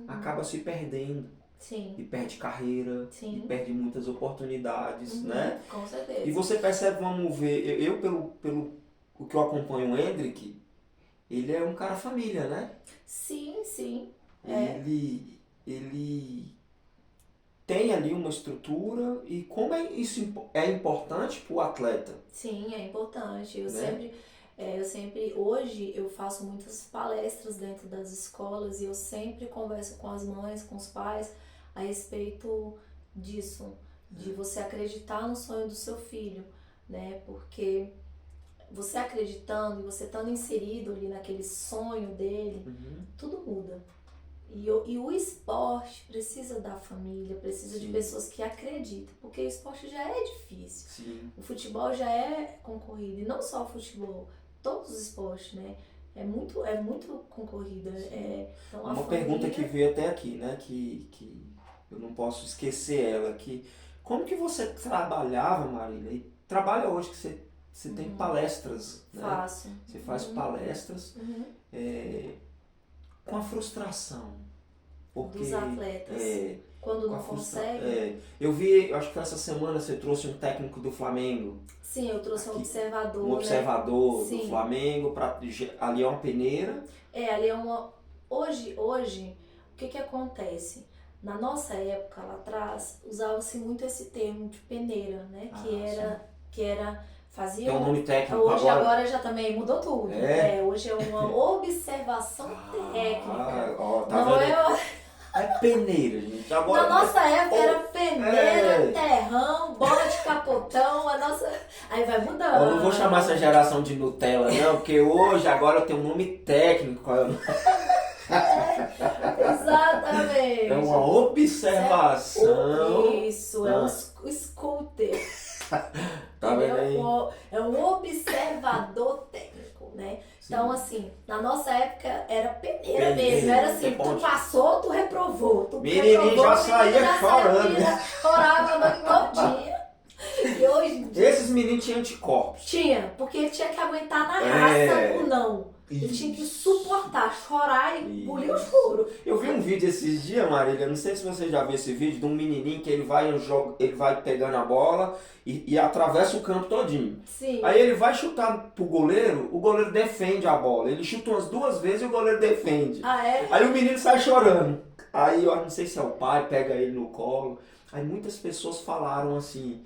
acabam se perdendo. Sim. E perde carreira, e perde muitas oportunidades, né? Com certeza. E você percebe, vamos ver, eu pelo o que eu acompanho o Hendrick, ele é um cara família, né? Sim. Ele tem ali uma estrutura e como isso é importante para o atleta. Sim, é importante. Eu sempre, hoje eu faço muitas palestras dentro das escolas e eu sempre converso com as mães, com os pais, a respeito disso, de você acreditar no sonho do seu filho, né? Porque você acreditando e você estando inserido ali naquele sonho dele, tudo muda. E o esporte precisa da família, precisa de pessoas que acreditam, porque o esporte já é difícil. Sim. O futebol já é concorrido, e não só o futebol, todos os esportes, né? É muito concorrido. Então uma pergunta que veio até aqui, né? Que eu não posso esquecer ela, que como que você trabalhava, Marília, e trabalha hoje que você tem palestras, né? Faço. Você faz palestras com a frustração. Porque, dos atletas. Quando não consegue. Eu vi, acho que essa semana você trouxe um técnico do Flamengo. Sim, eu trouxe um observador. Um observador né? do Flamengo, ali é uma peneira. Ali é uma. Hoje, o que acontece? Na nossa época, lá atrás, usava-se muito esse termo de peneira, né? Que era fazia. Tem um nome técnico hoje agora já também mudou tudo. Hoje é uma observação técnica. Tá não vendo? É peneira, gente. Agora, na nossa época era peneira, terrão, bola de capotão, aí vai mudando. Eu não vou chamar essa geração de Nutella, não, porque hoje agora tem um nome técnico. Exatamente. É uma observação. Isso, é um scooter. Tá vendo aí? É um observador técnico, né? Sim. Então, assim, na nossa época era peneira mesmo. Era assim, tu passou, tu reprovou. Tu menininho já saía chorando. Chorava a noite todinha. E hoje em dia... Esses meninos tinham anticorpos. Tinha, porque ele tinha que aguentar na raça o não. Ele tinha que suportar, chorar e engolir o choro. Eu vi um vídeo esses dias, Marília, não sei se você já viu esse vídeo, de um menininho que ele vai pegando a bola e atravessa o campo todinho. Sim. Aí ele vai chutar pro goleiro, o goleiro defende a bola. Ele chuta umas 2 vezes e o goleiro defende. Ah, é? Aí o menino sai chorando. Aí eu não sei se é o pai, pega ele no colo. Aí muitas pessoas falaram assim...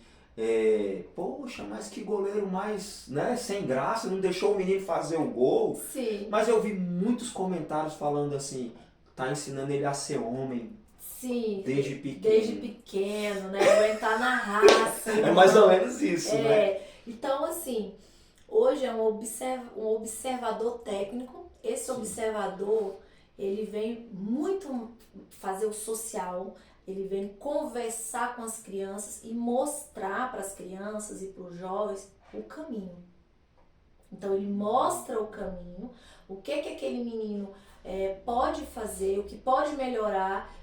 poxa, mas que goleiro mais, né, sem graça, não deixou o menino fazer o gol. Sim. Mas eu vi muitos comentários falando assim, tá ensinando ele a ser homem. Sim. Desde pequeno. Desde pequeno, né, aguentar na raça. É mais ou menos isso, né? Então, assim, hoje é um observador técnico. Esse observador, ele vem muito fazer o social. Ele vem conversar com as crianças e mostrar para as crianças e para os jovens o caminho. Então ele mostra o caminho, o que aquele menino pode fazer, o que pode melhorar,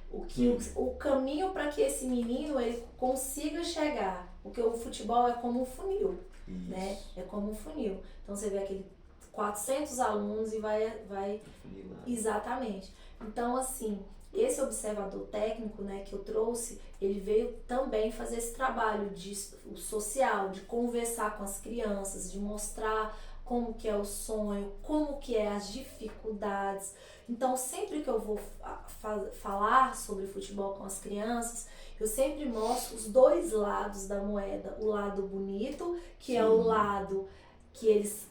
o caminho para que esse menino ele consiga chegar. Porque o futebol é como um funil, né? É como um funil. Então você vê aquele 400 alunos e vai... Exatamente. Então assim... Esse observador técnico, né, que eu trouxe, ele veio também fazer esse trabalho social, de conversar com as crianças, de mostrar como que é o sonho, como que é as dificuldades. Então, sempre que eu vou falar sobre futebol com as crianças, eu sempre mostro os 2 lados da moeda. O lado bonito, que é o lado que eles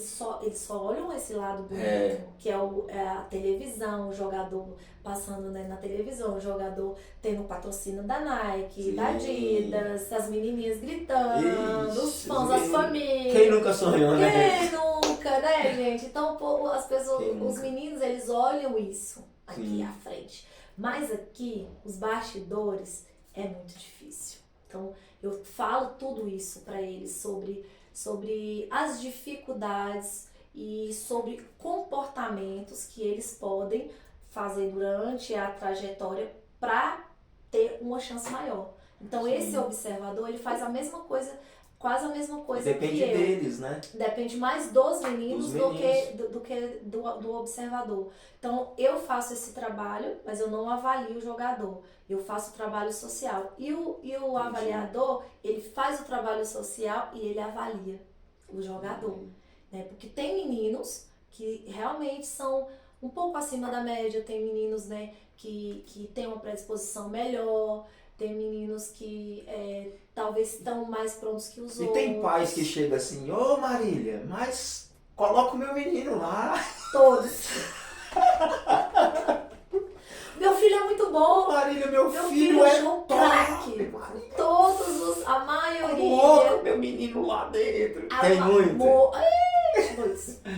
só olham esse lado bonito, que é a televisão, o jogador passando, né, na televisão, o jogador tendo patrocínio da Nike, da Adidas, as menininhas gritando, os fãs, as famílias. Quem nunca sonhou, né? Quem nunca, né, gente? Então, as pessoas, os meninos, eles olham isso aqui à frente. Mas aqui, os bastidores, é muito difícil. Então, eu falo tudo isso para eles sobre as dificuldades e sobre comportamentos que eles podem fazer durante a trajetória para ter uma chance maior. Então esse observador, ele faz a mesma coisa, quase a mesma coisa Depende que eu. deles, né? Depende mais dos meninos do que do observador. Então eu faço esse trabalho, mas eu não avalio o jogador. Eu faço o trabalho social. E o avaliador, ele faz o trabalho social e ele avalia o jogador. Né? Porque tem meninos que realmente são um pouco acima da média, tem meninos, né, que têm uma predisposição melhor, tem meninos que talvez estão mais prontos que os outros. E tem pais que chegam assim, ô Marília, mas coloca o meu menino lá. Todos. Meu filho é muito bom. Marília, meu filho é um craque. Todos, a maioria. Coloca meu menino lá dentro. Tem muito.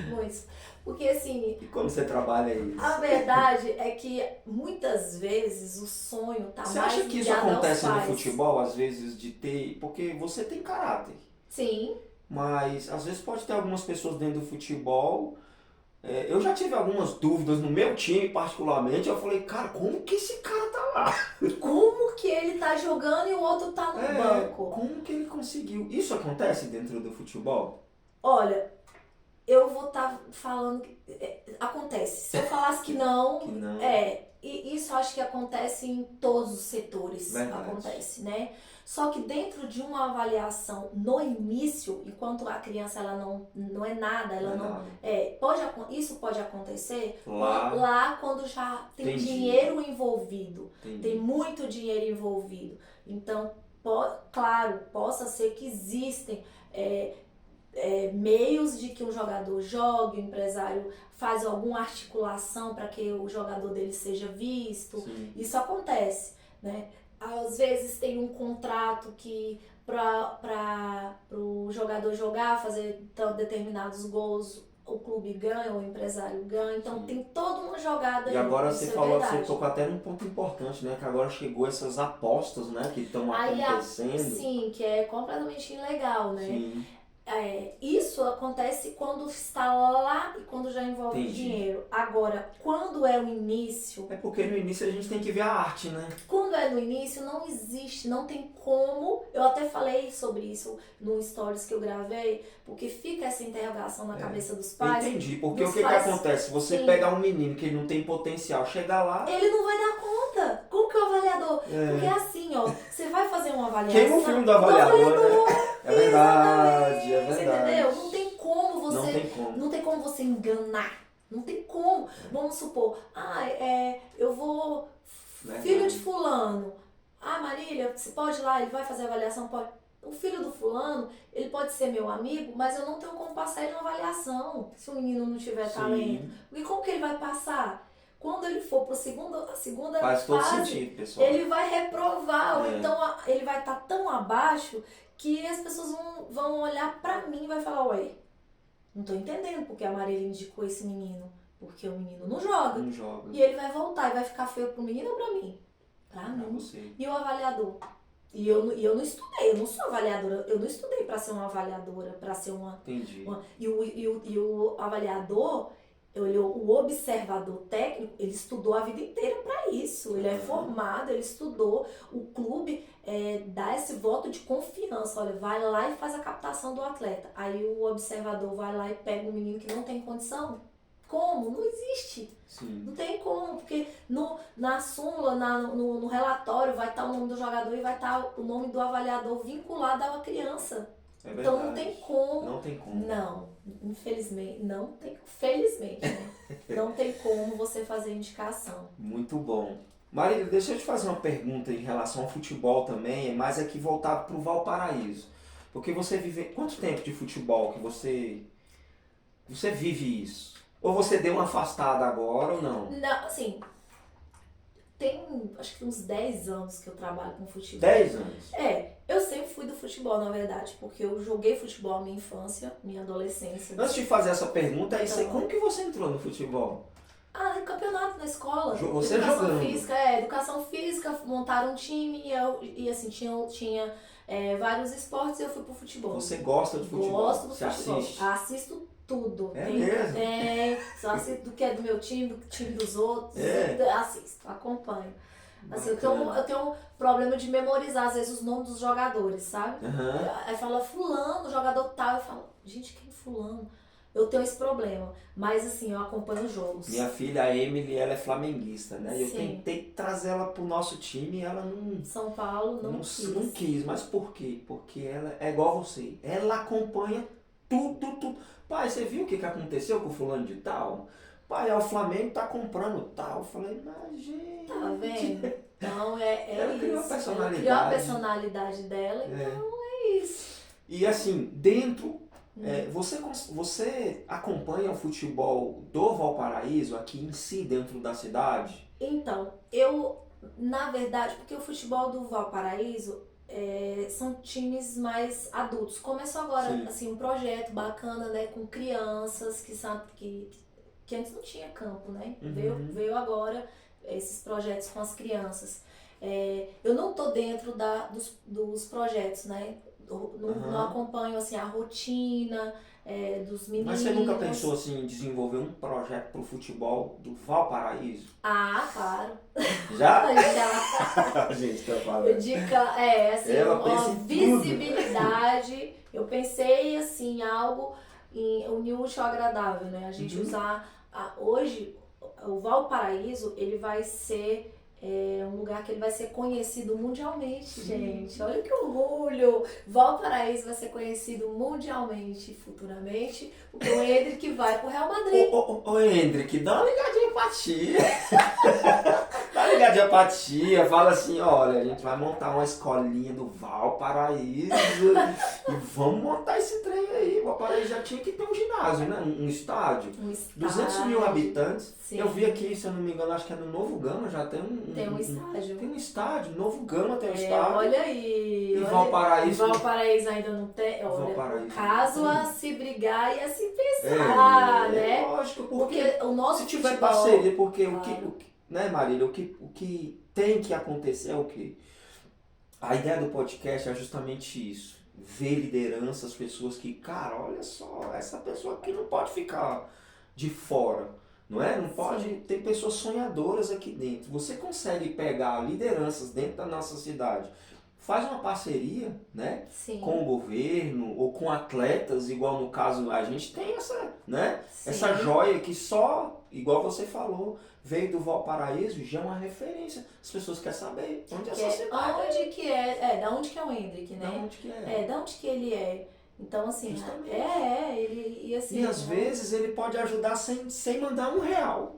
Muitos. Porque assim... E como você trabalha isso? A verdade é que muitas vezes o sonho tá você mais acha que isso acontece no futebol, às vezes, de ter... Porque você tem caráter. Sim. Mas às vezes pode ter algumas pessoas dentro do futebol eu já tive algumas dúvidas no meu time, particularmente. Eu falei, cara, como que esse cara tá lá? Como que ele tá jogando e o outro tá no banco? Como que ele conseguiu? Isso acontece dentro do futebol? Olha, eu vou estar falando que acontece. Se eu falasse que não, Que não. E isso eu acho que acontece em todos os setores. Verdade. Acontece, né? Só que dentro de uma avaliação no início, enquanto a criança ela não é nada, ela não. Isso pode acontecer lá quando já tem Entendi. dinheiro envolvido. Entendi. Tem muito dinheiro envolvido. Então, claro, possa ser que existem meios de que um jogador jogue, o empresário faz alguma articulação para que o jogador dele seja visto. Sim. Isso acontece, né? Às vezes tem um contrato que para o jogador jogar, fazer determinados gols, o clube ganha, o empresário ganha. Então tem toda uma jogada aí. E agora você tocou até num ponto importante, né? Que agora chegou essas apostas, né? Que estão acontecendo. Sim, que é completamente ilegal, né? Sim. Isso acontece quando está lá e quando já envolve dinheiro. Agora, quando é o início... É porque no início a gente tem que ver a arte, né? Quando é no início, não existe, não tem como... Eu até falei sobre isso no stories que eu gravei, porque fica essa interrogação na cabeça dos pais. Entendi, porque o que acontece? Você pegar um menino que não tem potencial, chegar lá... Ele não vai dar conta. Como que o avaliador... Porque é assim, ó, você vai fazer uma avaliação... Queima o filme do avaliador, né? É verdade, é verdade. Você entendeu? Não tem como você... Não tem como você enganar. Não tem como. Vamos supor, eu vou... Filho de fulano. Marília, você pode ir lá, ele vai fazer a avaliação? Pode. O filho do fulano, ele pode ser meu amigo, mas eu não tenho como passar ele uma avaliação se o menino não tiver talento. E como que ele vai passar? Quando ele for para a segunda faz todo fase, sentido, pessoal. ele vai reprovar, ou então ele vai estar tão abaixo que as pessoas vão olhar pra mim e vai falar, ué, não tô entendendo porque a Marília indicou esse menino. Porque o menino não joga. Não joga. E ele vai voltar e vai ficar feio pro menino ou pra mim? Pra mim. Você. E o avaliador? E eu não estudei, eu não sou avaliadora, eu não estudei pra ser uma avaliadora, pra ser uma... Entendi. E o avaliador, o observador técnico, ele estudou a vida inteira pra isso. Ele é formado, ele estudou. O clube dá esse voto de confiança. Olha, vai lá e faz a captação do atleta. Aí o observador vai lá e pega um menino que não tem condição. Como? Não existe. Sim. Não tem como, porque na súmula, no relatório, vai estar o nome do jogador e vai estar o nome do avaliador vinculado à criança. Então não tem como. Não tem como. Não, infelizmente, não tem. Felizmente, né? Não tem como você fazer indicação. Muito bom. Marília, deixa eu te fazer uma pergunta em relação ao futebol também, mas aqui voltado para o Valparaíso. Porque você vive. Quanto tempo de futebol que você vive isso? Ou você deu uma afastada agora ou não? Não, assim, acho que uns 10 anos que eu trabalho com futebol. 10 anos? Eu sempre fui do futebol, na verdade, porque eu joguei futebol na minha infância, minha adolescência. Antes de fazer essa pergunta, como que você entrou no futebol? No campeonato na escola. Você educação jogando? Física, educação física, montaram um time e assim, tinha vários esportes e eu fui pro futebol. Você gosta de futebol? Gosto do futebol? Assiste? Assisto tudo. Mesmo? Só assisto do que é do meu time, do time dos outros. Assisto, acompanho. Assim, eu tenho um problema de memorizar, às vezes, os nomes dos jogadores, sabe? Aí fala, fulano, jogador tal. Eu falo, gente, quem é fulano? Eu tenho esse problema. Mas, assim, eu acompanho os jogos. Minha filha, a Emily, ela é flamenguista, né? E eu Sim. tentei trazer ela pro nosso time e ela não... São Paulo não quis. Mas por quê? Porque ela é igual você. Ela acompanha tudo. Pai, você viu o que aconteceu com o fulano de tal? Pai, o Flamengo tá comprando tal. Eu falei, mas gente... Tá vendo? Então, ela isso. criou a personalidade. Ela criou a personalidade dela, então é isso. E assim, dentro... você acompanha o futebol do Valparaíso aqui em si, dentro da cidade? Então, na verdade, porque o futebol do Valparaíso são times mais adultos. Começou agora, assim, um projeto bacana, né, com crianças que antes não tinha campo, né? Veio agora esses projetos com as crianças. Eu não tô dentro dos projetos, né? não acompanho assim a rotina dos meninos. Mas você nunca pensou assim em desenvolver um projeto pro futebol do Valparaíso? Ah, claro. Já? Já. A gente tá falando. Assim, Ela uma pensa em visibilidade. Eu pensei assim, algo em unir o útil ao agradável, né? A gente usar hoje o Valparaíso, ele vai ser um lugar que ele vai ser conhecido mundialmente, gente. Olha que orgulho! Valparaíso vai ser conhecido mundialmente futuramente, porque o Endrick vai pro Real Madrid. Ô, Endrick, dá uma ligadinha pra tia. Dá uma ligadinha pra tia. Fala assim, olha, a gente vai montar uma escolinha do Valparaíso e vamos montar esse trem aí. O Valparaíso já tinha que ter um ginásio, né? Um estádio. 200 mil habitantes. Sim. Eu vi aqui, se eu não me engano, acho que é no Novo Gama, já tem um estádio. Tem um estádio, Novo Gama tem um estádio. Olha aí. E Valparaíso. Valparaíso ainda não tem. Olha, Valparaíso. Caso a se brigar e a se pensar, né? Lógico, porque o nosso se tiver futebol, parceria, porque claro. né, Marília, o que tem que acontecer é o quê? A ideia do podcast é justamente isso. Ver lideranças, pessoas que, cara, olha só, essa pessoa aqui não pode ficar de fora. Não é? Não pode. Sim. Tem pessoas sonhadoras aqui dentro. Você consegue pegar lideranças dentro da nossa cidade, faz uma parceria, né? Sim. Com o governo ou com atletas, igual no caso a gente tem essa, né? Sim. Essa joia que só, igual você falou, veio do Valparaíso, já é uma referência. As pessoas querem saber onde é essa cidade. Onde que é? Da onde que é o Endrick, né? Da onde que é? Da onde que ele é. Então, assim, Justamente. ele e assim. E às vezes ele pode ajudar sem mandar R$1.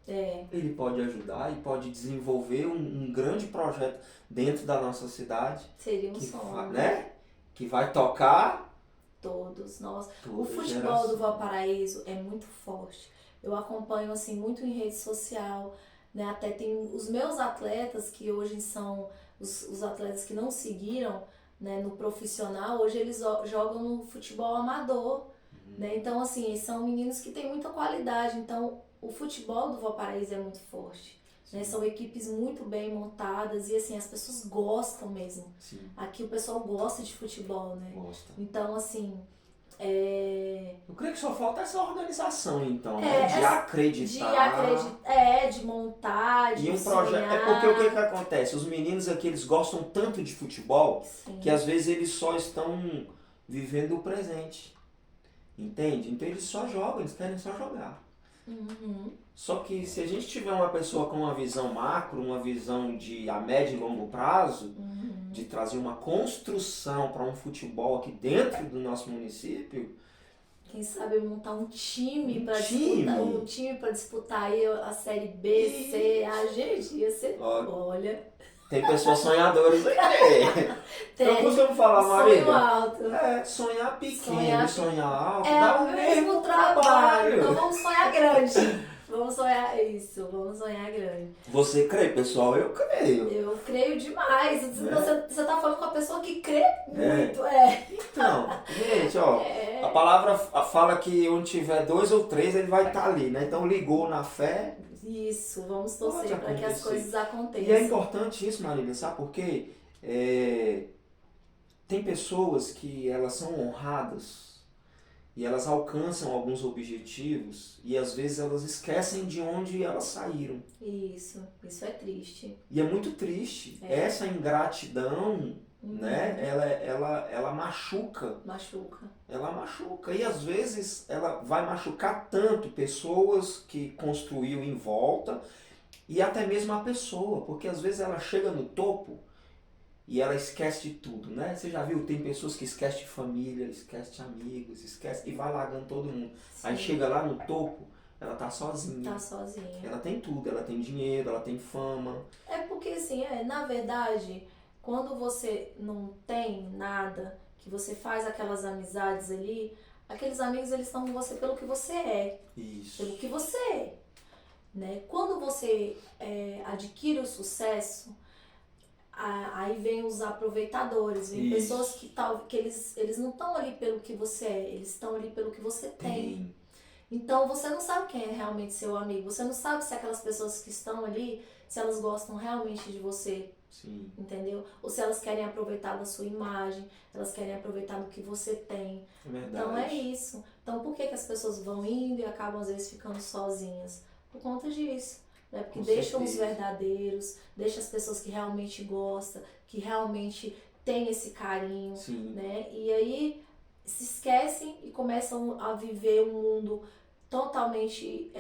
É. Ele pode ajudar e pode desenvolver um grande projeto dentro da nossa cidade. Seria um sonho. Né? Que vai tocar todos nós. toda O futebol geração. do Valparaíso é muito forte. Eu acompanho assim muito em rede social, né? Até tem os meus atletas que hoje são os atletas que não seguiram, né, no profissional, hoje eles jogam no futebol amador, né? Então assim, são meninos que têm muita qualidade. Então o futebol do Valparaíso é muito forte, né? São equipes muito bem montadas e assim as pessoas gostam mesmo. Sim. Aqui o pessoal gosta de futebol, né? Gosta. Então assim eu creio que só falta essa organização, então, né? De acreditar. De montar, de e um projeto. sonhar. É porque o que acontece? Os meninos aqui, eles gostam tanto de futebol. Sim. Que às vezes eles só estão vivendo o presente. Entende? Então eles só jogam, eles querem só jogar. Uhum. Só que se a gente tiver uma pessoa com uma visão macro, uma visão de a médio e longo prazo, de trazer uma construção para um futebol aqui dentro do nosso município. Quem sabe montar um time para disputar aí a série B, C, A, G, ia ser. Olha. Tem pessoas sonhadoras aqui. Eu costumo falar, Marília. Sonho alto. Sonhar pequeno, sonhar alto. É dá o mesmo trabalho. Então vamos sonhar grande. Vamos sonhar grande. Você crê, pessoal? Eu creio. Eu creio demais. Você tá falando com uma pessoa que crê muito, Então, gente, ó, a palavra fala que onde tiver 2 ou 3, ele vai estar ali, né? Então ligou na fé. Isso, vamos torcer para que as coisas aconteçam. E é importante isso, Marília, sabe por quê? Tem pessoas que elas são honradas e elas alcançam alguns objetivos e às vezes elas esquecem de onde elas saíram. Isso é triste. E é muito triste. Essa ingratidão, né? Ela machuca. Ela machuca. E às vezes ela vai machucar tanto pessoas que construiu em volta e até mesmo a pessoa, porque às vezes ela chega no topo e ela esquece de tudo, né? Você já viu? Tem pessoas que esquecem de família, esquecem de amigos, esquecem e vai largando todo mundo. Sim. Aí chega lá no topo, ela tá sozinha. Ela tem tudo, ela tem dinheiro, ela tem fama. É porque assim, na verdade, quando você não tem nada, que você faz aquelas amizades ali, aqueles amigos eles estão com você pelo que você é. Isso. Pelo que você é. Né? Quando você adquire o sucesso, aí vem os aproveitadores, vem pessoas que eles não estão ali pelo que você é, eles estão ali pelo que você tem. Então você não sabe quem é realmente seu amigo, você não sabe se aquelas pessoas que estão ali, se elas gostam realmente de você Sim. Entendeu? Ou se elas querem aproveitar da sua imagem, elas querem aproveitar do que você tem. É verdade. Então é isso. Então por que as pessoas vão indo e acabam às vezes ficando sozinhas? Por conta disso. Né? Porque Com deixam os certeza. verdadeiros, deixam as pessoas que realmente gostam, que realmente têm esse carinho, Sim. né? E aí se esquecem e começam a viver um mundo totalmente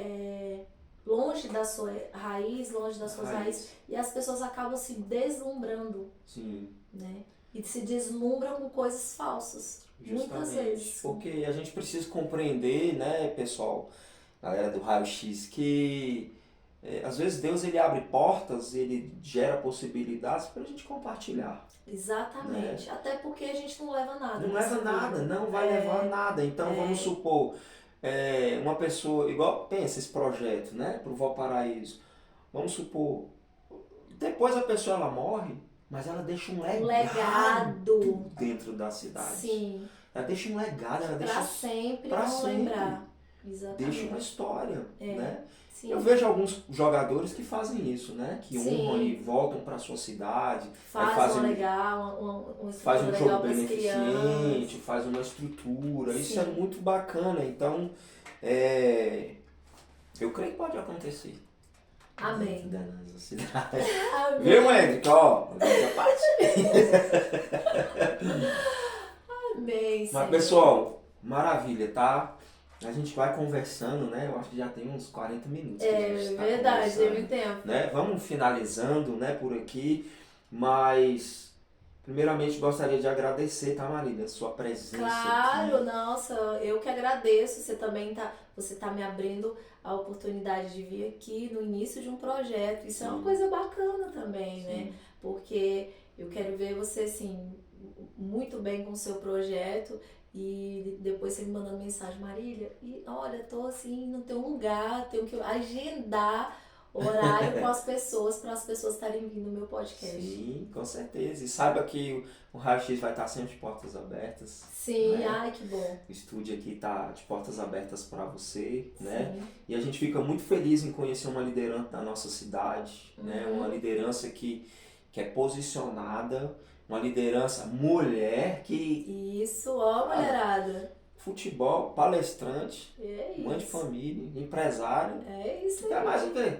longe da sua raiz, longe das suas raízes, e as pessoas acabam se deslumbrando, Sim. né? E se deslumbram com coisas falsas, muitas Justamente. vezes. Porque a gente precisa compreender, né, pessoal, galera do raio-x, que às vezes Deus ele abre portas, ele gera possibilidades para a gente compartilhar. Exatamente. Né? Até porque a gente não leva nada. Não nessa leva nada, vida. não vai levar nada. Então vamos supor, uma pessoa, igual pensa esse projeto, né, pro Valparaíso. Vamos supor, depois a pessoa ela morre, mas ela deixa um legado dentro da cidade. Sim. Ela deixa um legado, ela deixa pra sempre pra vão sempre. lembrar. Exatamente. Deixa uma história, né? Sim. Eu vejo alguns jogadores que fazem isso, né? Que Sim. honram e voltam para sua cidade. Fazem legal, faz um jogo pras beneficente, crianças. faz uma estrutura. Sim. Isso é muito bacana. Então, eu creio que pode acontecer. Amém. Da nossa cidade. Amém. Viu, Henrique? Ó, Amém, Senhor. mas, pessoal, maravilha, tá? A gente vai conversando, né? Eu acho que já tem uns 40 minutos. Que a gente tá verdade, conversando, teve tempo. né? Vamos finalizando, né, por aqui, mas primeiramente gostaria de agradecer, tá, Marília, a sua presença Claro, aqui. nossa, eu que agradeço. Você tá me abrindo a oportunidade de vir aqui no início de um projeto. Isso é uma coisa bacana também, né? Porque eu quero ver você, assim, muito bem com o seu projeto. E depois você me mandando mensagem, Marília, e olha, tô assim, não tenho um lugar, tenho que agendar horário com as pessoas, para as pessoas estarem vindo no meu podcast. Sim, com certeza. E saiba que o Raio X vai estar sempre de portas abertas. Sim, né? Ai, que bom. O estúdio aqui está de portas abertas para você, né? Sim. E a gente fica muito feliz em conhecer uma liderança da nossa cidade, né? Uma liderança que é posicionada, uma liderança mulher que... Isso, ó, mulherada. Futebol, palestrante, É mãe de isso. família, empresário. É isso Quer aí. mais o quê?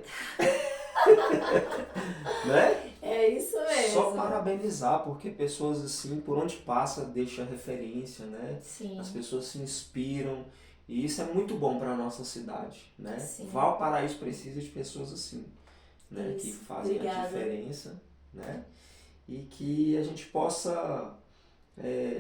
Né? É isso mesmo. Só parabenizar, porque pessoas assim, por onde passa, deixa referência, né? Sim. As pessoas se inspiram. E isso é muito bom para a nossa cidade, né? Sim. Valparaíso precisa de pessoas assim, né? Isso. Que fazem Obrigada. a diferença, né? E que a gente possa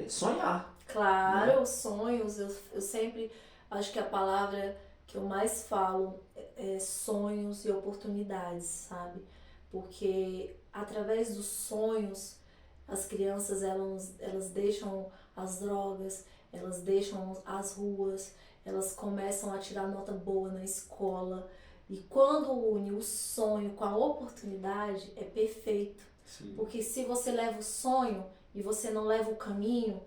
sonhar. Claro, né? os sonhos, eu sempre acho que a palavra que eu mais falo é sonhos e oportunidades, sabe? Porque através dos sonhos, as crianças elas deixam as drogas, elas deixam as ruas, elas começam a tirar nota boa na escola. E quando une o sonho com a oportunidade, é perfeito. Sim. Porque se você leva o sonho e você não leva o caminho,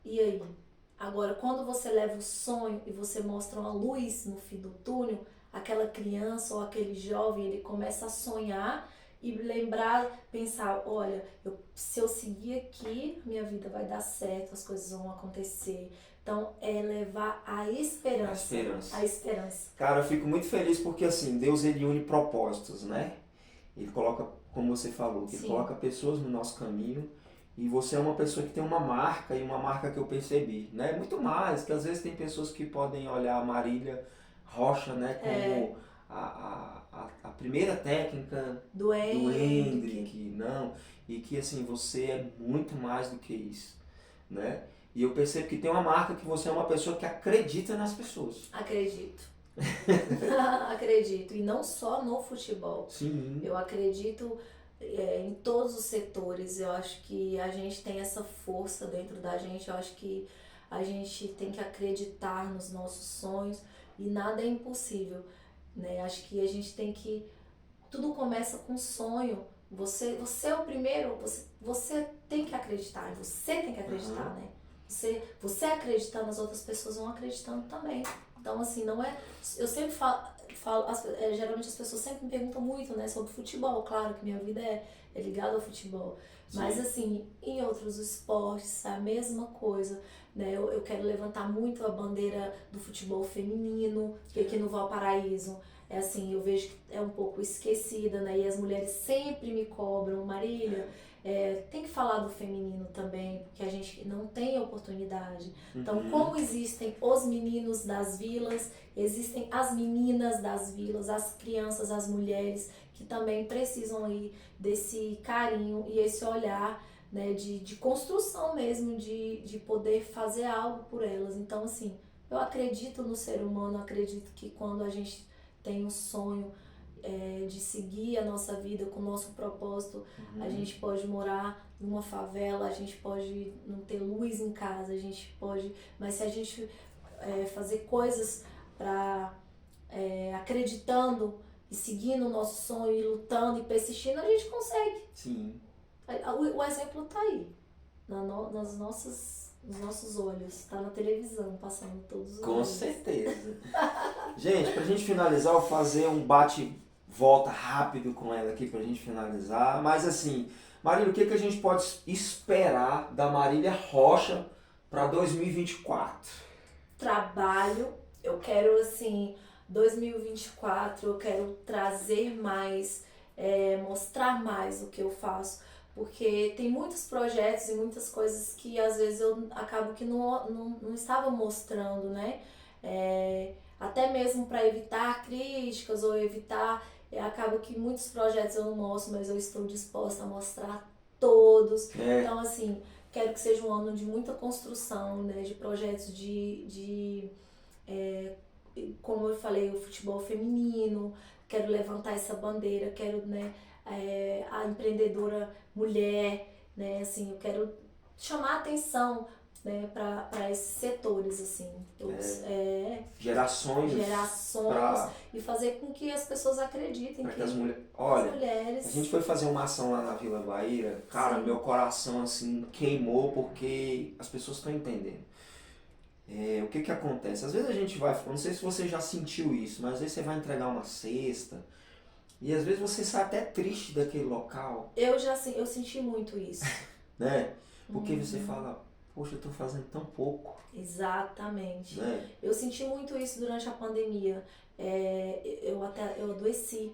e aí? Agora, quando você leva o sonho e você mostra uma luz no fim do túnel, aquela criança ou aquele jovem, ele começa a sonhar e lembrar, pensar, olha, se eu seguir aqui, minha vida vai dar certo, as coisas vão acontecer. Então, é levar a esperança. A esperança. Cara, eu fico muito feliz porque, assim, Deus, ele une propósitos, né? Ele coloca, como você falou, que ele coloca pessoas no nosso caminho. E você é uma pessoa que tem uma marca, e uma marca que eu percebi, né? Muito mais, que às vezes tem pessoas que podem olhar a Marília Rocha, né? Como a primeira técnica do Hendrick, não. E que, assim, você é muito mais do que isso, né? E eu percebo que tem uma marca que você é uma pessoa que acredita nas pessoas. Acredito. Acredito. E não só no futebol. Sim. Eu acredito... em todos os setores. Eu acho que a gente tem essa força dentro da gente. Eu acho que a gente tem que acreditar nos nossos sonhos e nada é impossível, né? Acho que a gente tem que... Tudo começa com sonho. Você é o primeiro, você tem que acreditar. Você tem que acreditar, né? Você acreditando, as outras pessoas vão acreditando também. Então, assim, não é... Eu sempre falo... falo, geralmente as pessoas sempre me perguntam muito, né, sobre futebol. Claro que minha vida é ligada ao futebol. Sim. Mas assim, em outros esportes, a mesma coisa, né? Eu quero levantar muito a bandeira do futebol feminino, que aqui no Valparaíso, assim, eu vejo que é um pouco esquecida, né? E as mulheres sempre me cobram, Marília, tem que falar do feminino também, porque a gente não tem oportunidade. Então, como existem os meninos das vilas, existem as meninas das vilas, as crianças, as mulheres, que também precisam aí desse carinho e esse olhar, né, de construção mesmo, de poder fazer algo por elas. Então, assim, eu acredito no ser humano, acredito que quando a gente tem um sonho de seguir a nossa vida com o nosso propósito, a gente pode morar numa favela, a gente pode não ter luz em casa, a gente pode, mas se a gente fazer coisas para acreditando e seguindo o nosso sonho e lutando e persistindo, a gente consegue. Sim. O exemplo tá aí, nos nossos olhos, tá na televisão, passando todos os Com dias. certeza. Gente, pra gente finalizar, eu vou fazer um bate-volta rápido com ela aqui pra gente finalizar. Mas assim, Marília, o que a gente pode esperar da Marília Rocha para 2024? Trabalho, eu quero assim, 2024, eu quero trazer mais, mostrar mais o que eu faço, porque tem muitos projetos e muitas coisas que às vezes eu acabo que não estava mostrando, né? Até mesmo para evitar críticas ou evitar, acaba que muitos projetos eu não mostro, mas eu estou disposta a mostrar todos. Então, assim, quero que seja um ano de muita construção, né? De projetos como eu falei, o futebol feminino, quero levantar essa bandeira, quero, né, a empreendedora mulher, né, assim, eu quero chamar a atenção, né, para esses setores, assim, Gerações e fazer com que as pessoas acreditem que as as mulheres... A gente foi fazer uma ação lá na Vila Guaíra, cara, meu coração assim queimou porque as pessoas estão entendendo. O que acontece? Às vezes a gente vai, não sei se você já sentiu isso, mas às vezes você vai entregar uma cesta e às vezes você sai até triste daquele local. Eu senti muito isso. Né? Porque você fala, poxa, eu tô fazendo tão pouco. Exatamente. Né? Eu senti muito isso durante a pandemia. Eu adoeci.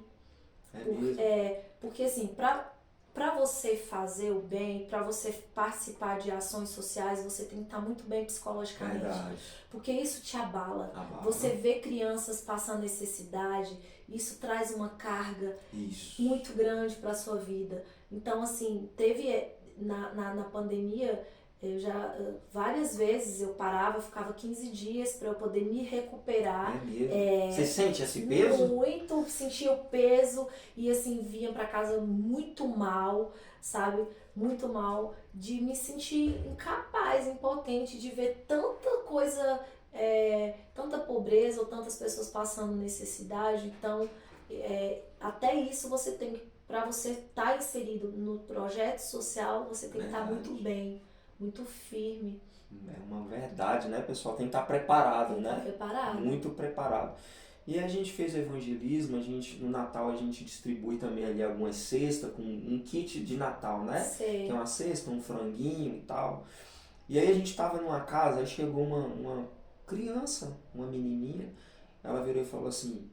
Porque assim, para você fazer o bem, para você participar de ações sociais, você tem que estar muito bem psicologicamente. Verdade. Porque isso te abala. Você vê crianças passando necessidade, isso traz uma carga muito grande para a sua vida. Então, assim, teve na pandemia, várias vezes eu parava, ficava 15 dias para eu poder me recuperar. Você sente esse peso? Muito, sentia o peso e assim, vinha para casa muito mal, sabe? Muito mal, de me sentir incapaz, impotente, de ver tanta coisa, tanta pobreza ou tantas pessoas passando necessidade. Então, até isso você tem que, para você estar inserido no projeto social, você tem que estar muito bem, muito firme. É uma verdade, né, pessoal? Tem que estar preparado, né? Preparado. Muito preparado. E a gente fez evangelismo, no Natal a gente distribui também ali algumas cestas com um kit de Natal, né? Sei. Que é uma cesta, um franguinho e tal. E aí a gente tava numa casa, aí chegou uma criança, uma menininha, ela virou e falou assim,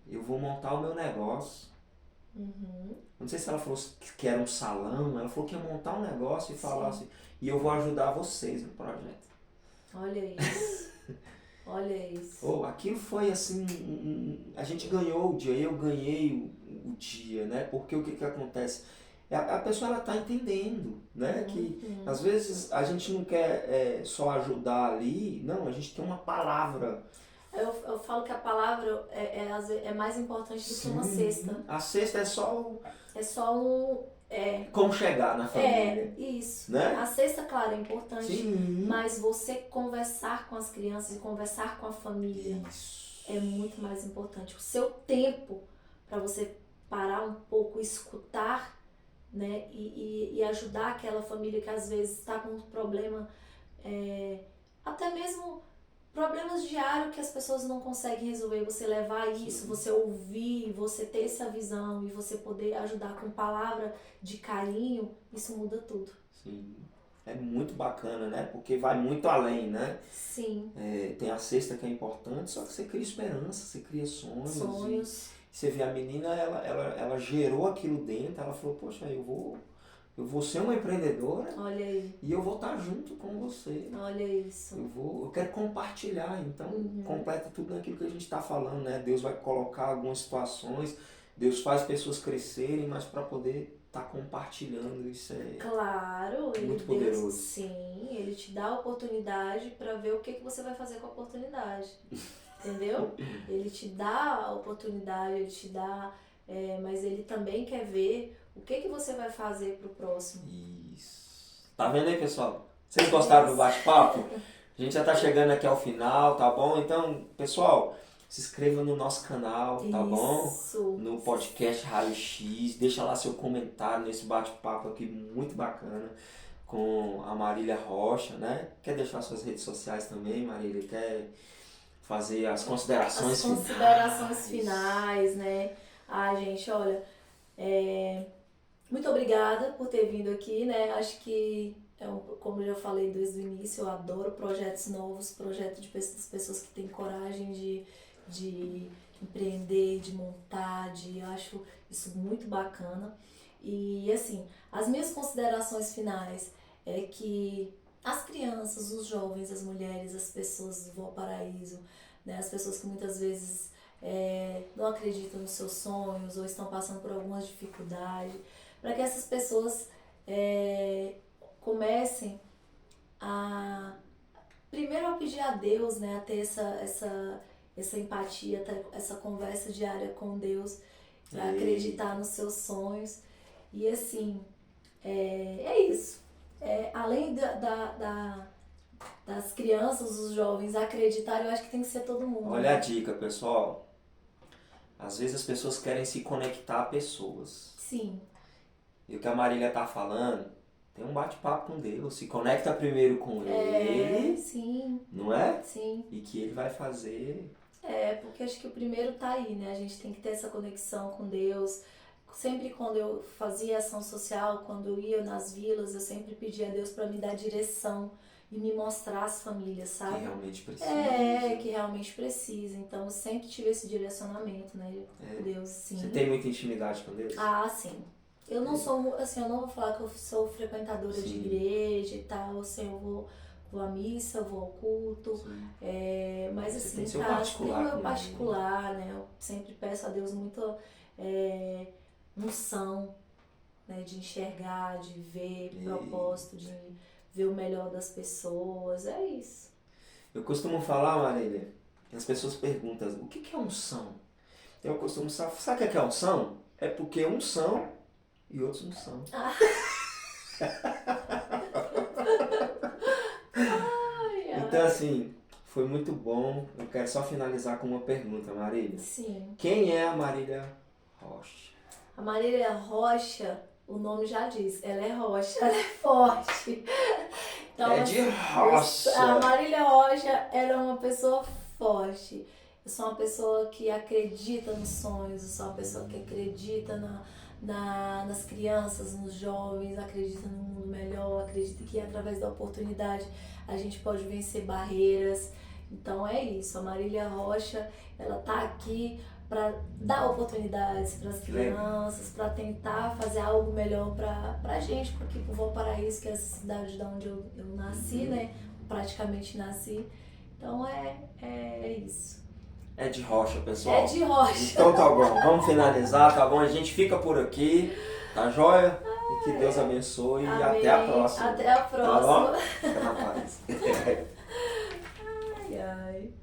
eu vou montar o meu negócio. Não sei se ela falou que era um salão, ela falou que ia montar um negócio e falar assim, e eu vou ajudar vocês no projeto. Olha isso. Olha isso. Aquilo foi assim, a gente ganhou o dia, eu ganhei o dia, né? Porque o que acontece? A pessoa ela tá entendendo, né? Que às vezes a gente não quer só ajudar ali, não, a gente tem uma palavra. Eu falo que a palavra é mais importante do que uma cesta. A cesta é só como chegar na família. Isso. Né? A cesta, claro, é importante. Sim. Mas você conversar com as crianças e conversar com a família é muito mais importante. O seu tempo para você parar um pouco, escutar, né? E ajudar aquela família que às vezes está com um problema, até mesmo problemas diários que as pessoas não conseguem resolver, você levar isso, você ouvir, você ter essa visão e você poder ajudar com palavra de carinho, isso muda tudo. Sim. É muito bacana, né? Porque vai muito além, né? Sim. Tem a cesta que é importante, só que você cria esperança, você cria sonhos. Sonhos. E você vê a menina, ela gerou aquilo dentro, ela falou, poxa, eu vou ser uma empreendedora. Olha aí. E eu vou estar junto com você. Olha isso. Eu quero compartilhar, então completa tudo aquilo que a gente está falando, né? Deus vai colocar algumas situações, Deus faz pessoas crescerem, mas para poder estar compartilhando, isso é claro, muito poderoso. Sim, ele te dá a oportunidade para ver o que você vai fazer com a oportunidade. Entendeu? Ele te dá a oportunidade, ele te dá, mas ele também quer ver o que você vai fazer pro próximo. Isso. Tá vendo aí, pessoal? Vocês gostaram do bate-papo? A gente já tá chegando aqui ao final, tá bom? Então, pessoal, se inscreva no nosso canal, tá bom? No podcast Raio X. Deixa lá seu comentário nesse bate-papo aqui muito bacana com a Marília Rocha, né? Quer deixar suas redes sociais também, Marília? Quer fazer as considerações finais? As considerações finais, né? Ah, gente, olha, muito obrigada por ter vindo aqui, né? Acho que, como eu já falei desde o início, eu adoro projetos novos, projetos das pessoas que têm coragem de empreender, de montar, eu acho isso muito bacana. E assim, as minhas considerações finais é que as crianças, os jovens, as mulheres, as pessoas do Valparaíso, né, as pessoas que muitas vezes não acreditam nos seus sonhos ou estão passando por algumas dificuldades, para que essas pessoas comecem primeiro a pedir a Deus, né, a ter essa empatia, essa conversa diária com Deus, para acreditar nos seus sonhos. E assim, é isso. Além das crianças, os jovens acreditarem, eu acho que tem que ser todo mundo. Olha a dica, pessoal. Às vezes as pessoas querem se conectar a pessoas. Sim. E o que a Marília tá falando, tem um bate-papo com Deus. Se conecta primeiro com Ele. Sim. Não é? Sim. E que Ele vai fazer. Porque acho que o primeiro tá aí, né? A gente tem que ter essa conexão com Deus. Sempre quando eu fazia ação social, quando eu ia nas vilas, eu sempre pedia a Deus para me dar direção e me mostrar as famílias, sabe? Que realmente precisa. Que realmente precisa. Então eu sempre tive esse direcionamento, né? Deus, sim. Você tem muita intimidade com Deus? Ah, sim. Eu não sou, assim, eu não vou falar que eu sou frequentadora de igreja e tal, assim, eu vou à missa, eu vou ao culto, mas você assim, tem seu cara, particular, tem o meu particular, né? Eu sempre peço a Deus muito unção, né? De enxergar, de ver propósito, de ver o melhor das pessoas, é isso. Eu costumo falar, Marília, as pessoas perguntam, o que é unção? Eu costumo sabe o que é unção? É porque uns são e outros não são. Então assim, foi muito bom. Eu quero só finalizar com uma pergunta, Marília. Sim. Quem é a Marília Rocha? A Marília Rocha, o nome já diz, ela é rocha, ela é forte. Então, de rocha. A Marília Rocha, ela é uma pessoa forte. Eu sou uma pessoa que acredita nos sonhos, eu sou uma pessoa que acredita nas crianças, nos jovens, acredita no mundo melhor, acredita que através da oportunidade a gente pode vencer barreiras. Então é isso, a Marília Rocha, ela tá aqui para dar oportunidades para as crianças, para tentar fazer algo melhor para a gente, porque o Valparaíso, que é a cidade de onde eu nasci, né? Praticamente nasci. Então é isso. É de rocha, pessoal. É de rocha. Então tá bom, vamos finalizar, tá bom? A gente fica por aqui, tá joia? E que Deus abençoe. Amém. E até a próxima. Até a próxima. Tá bom? Fica na paz. Ai, ai.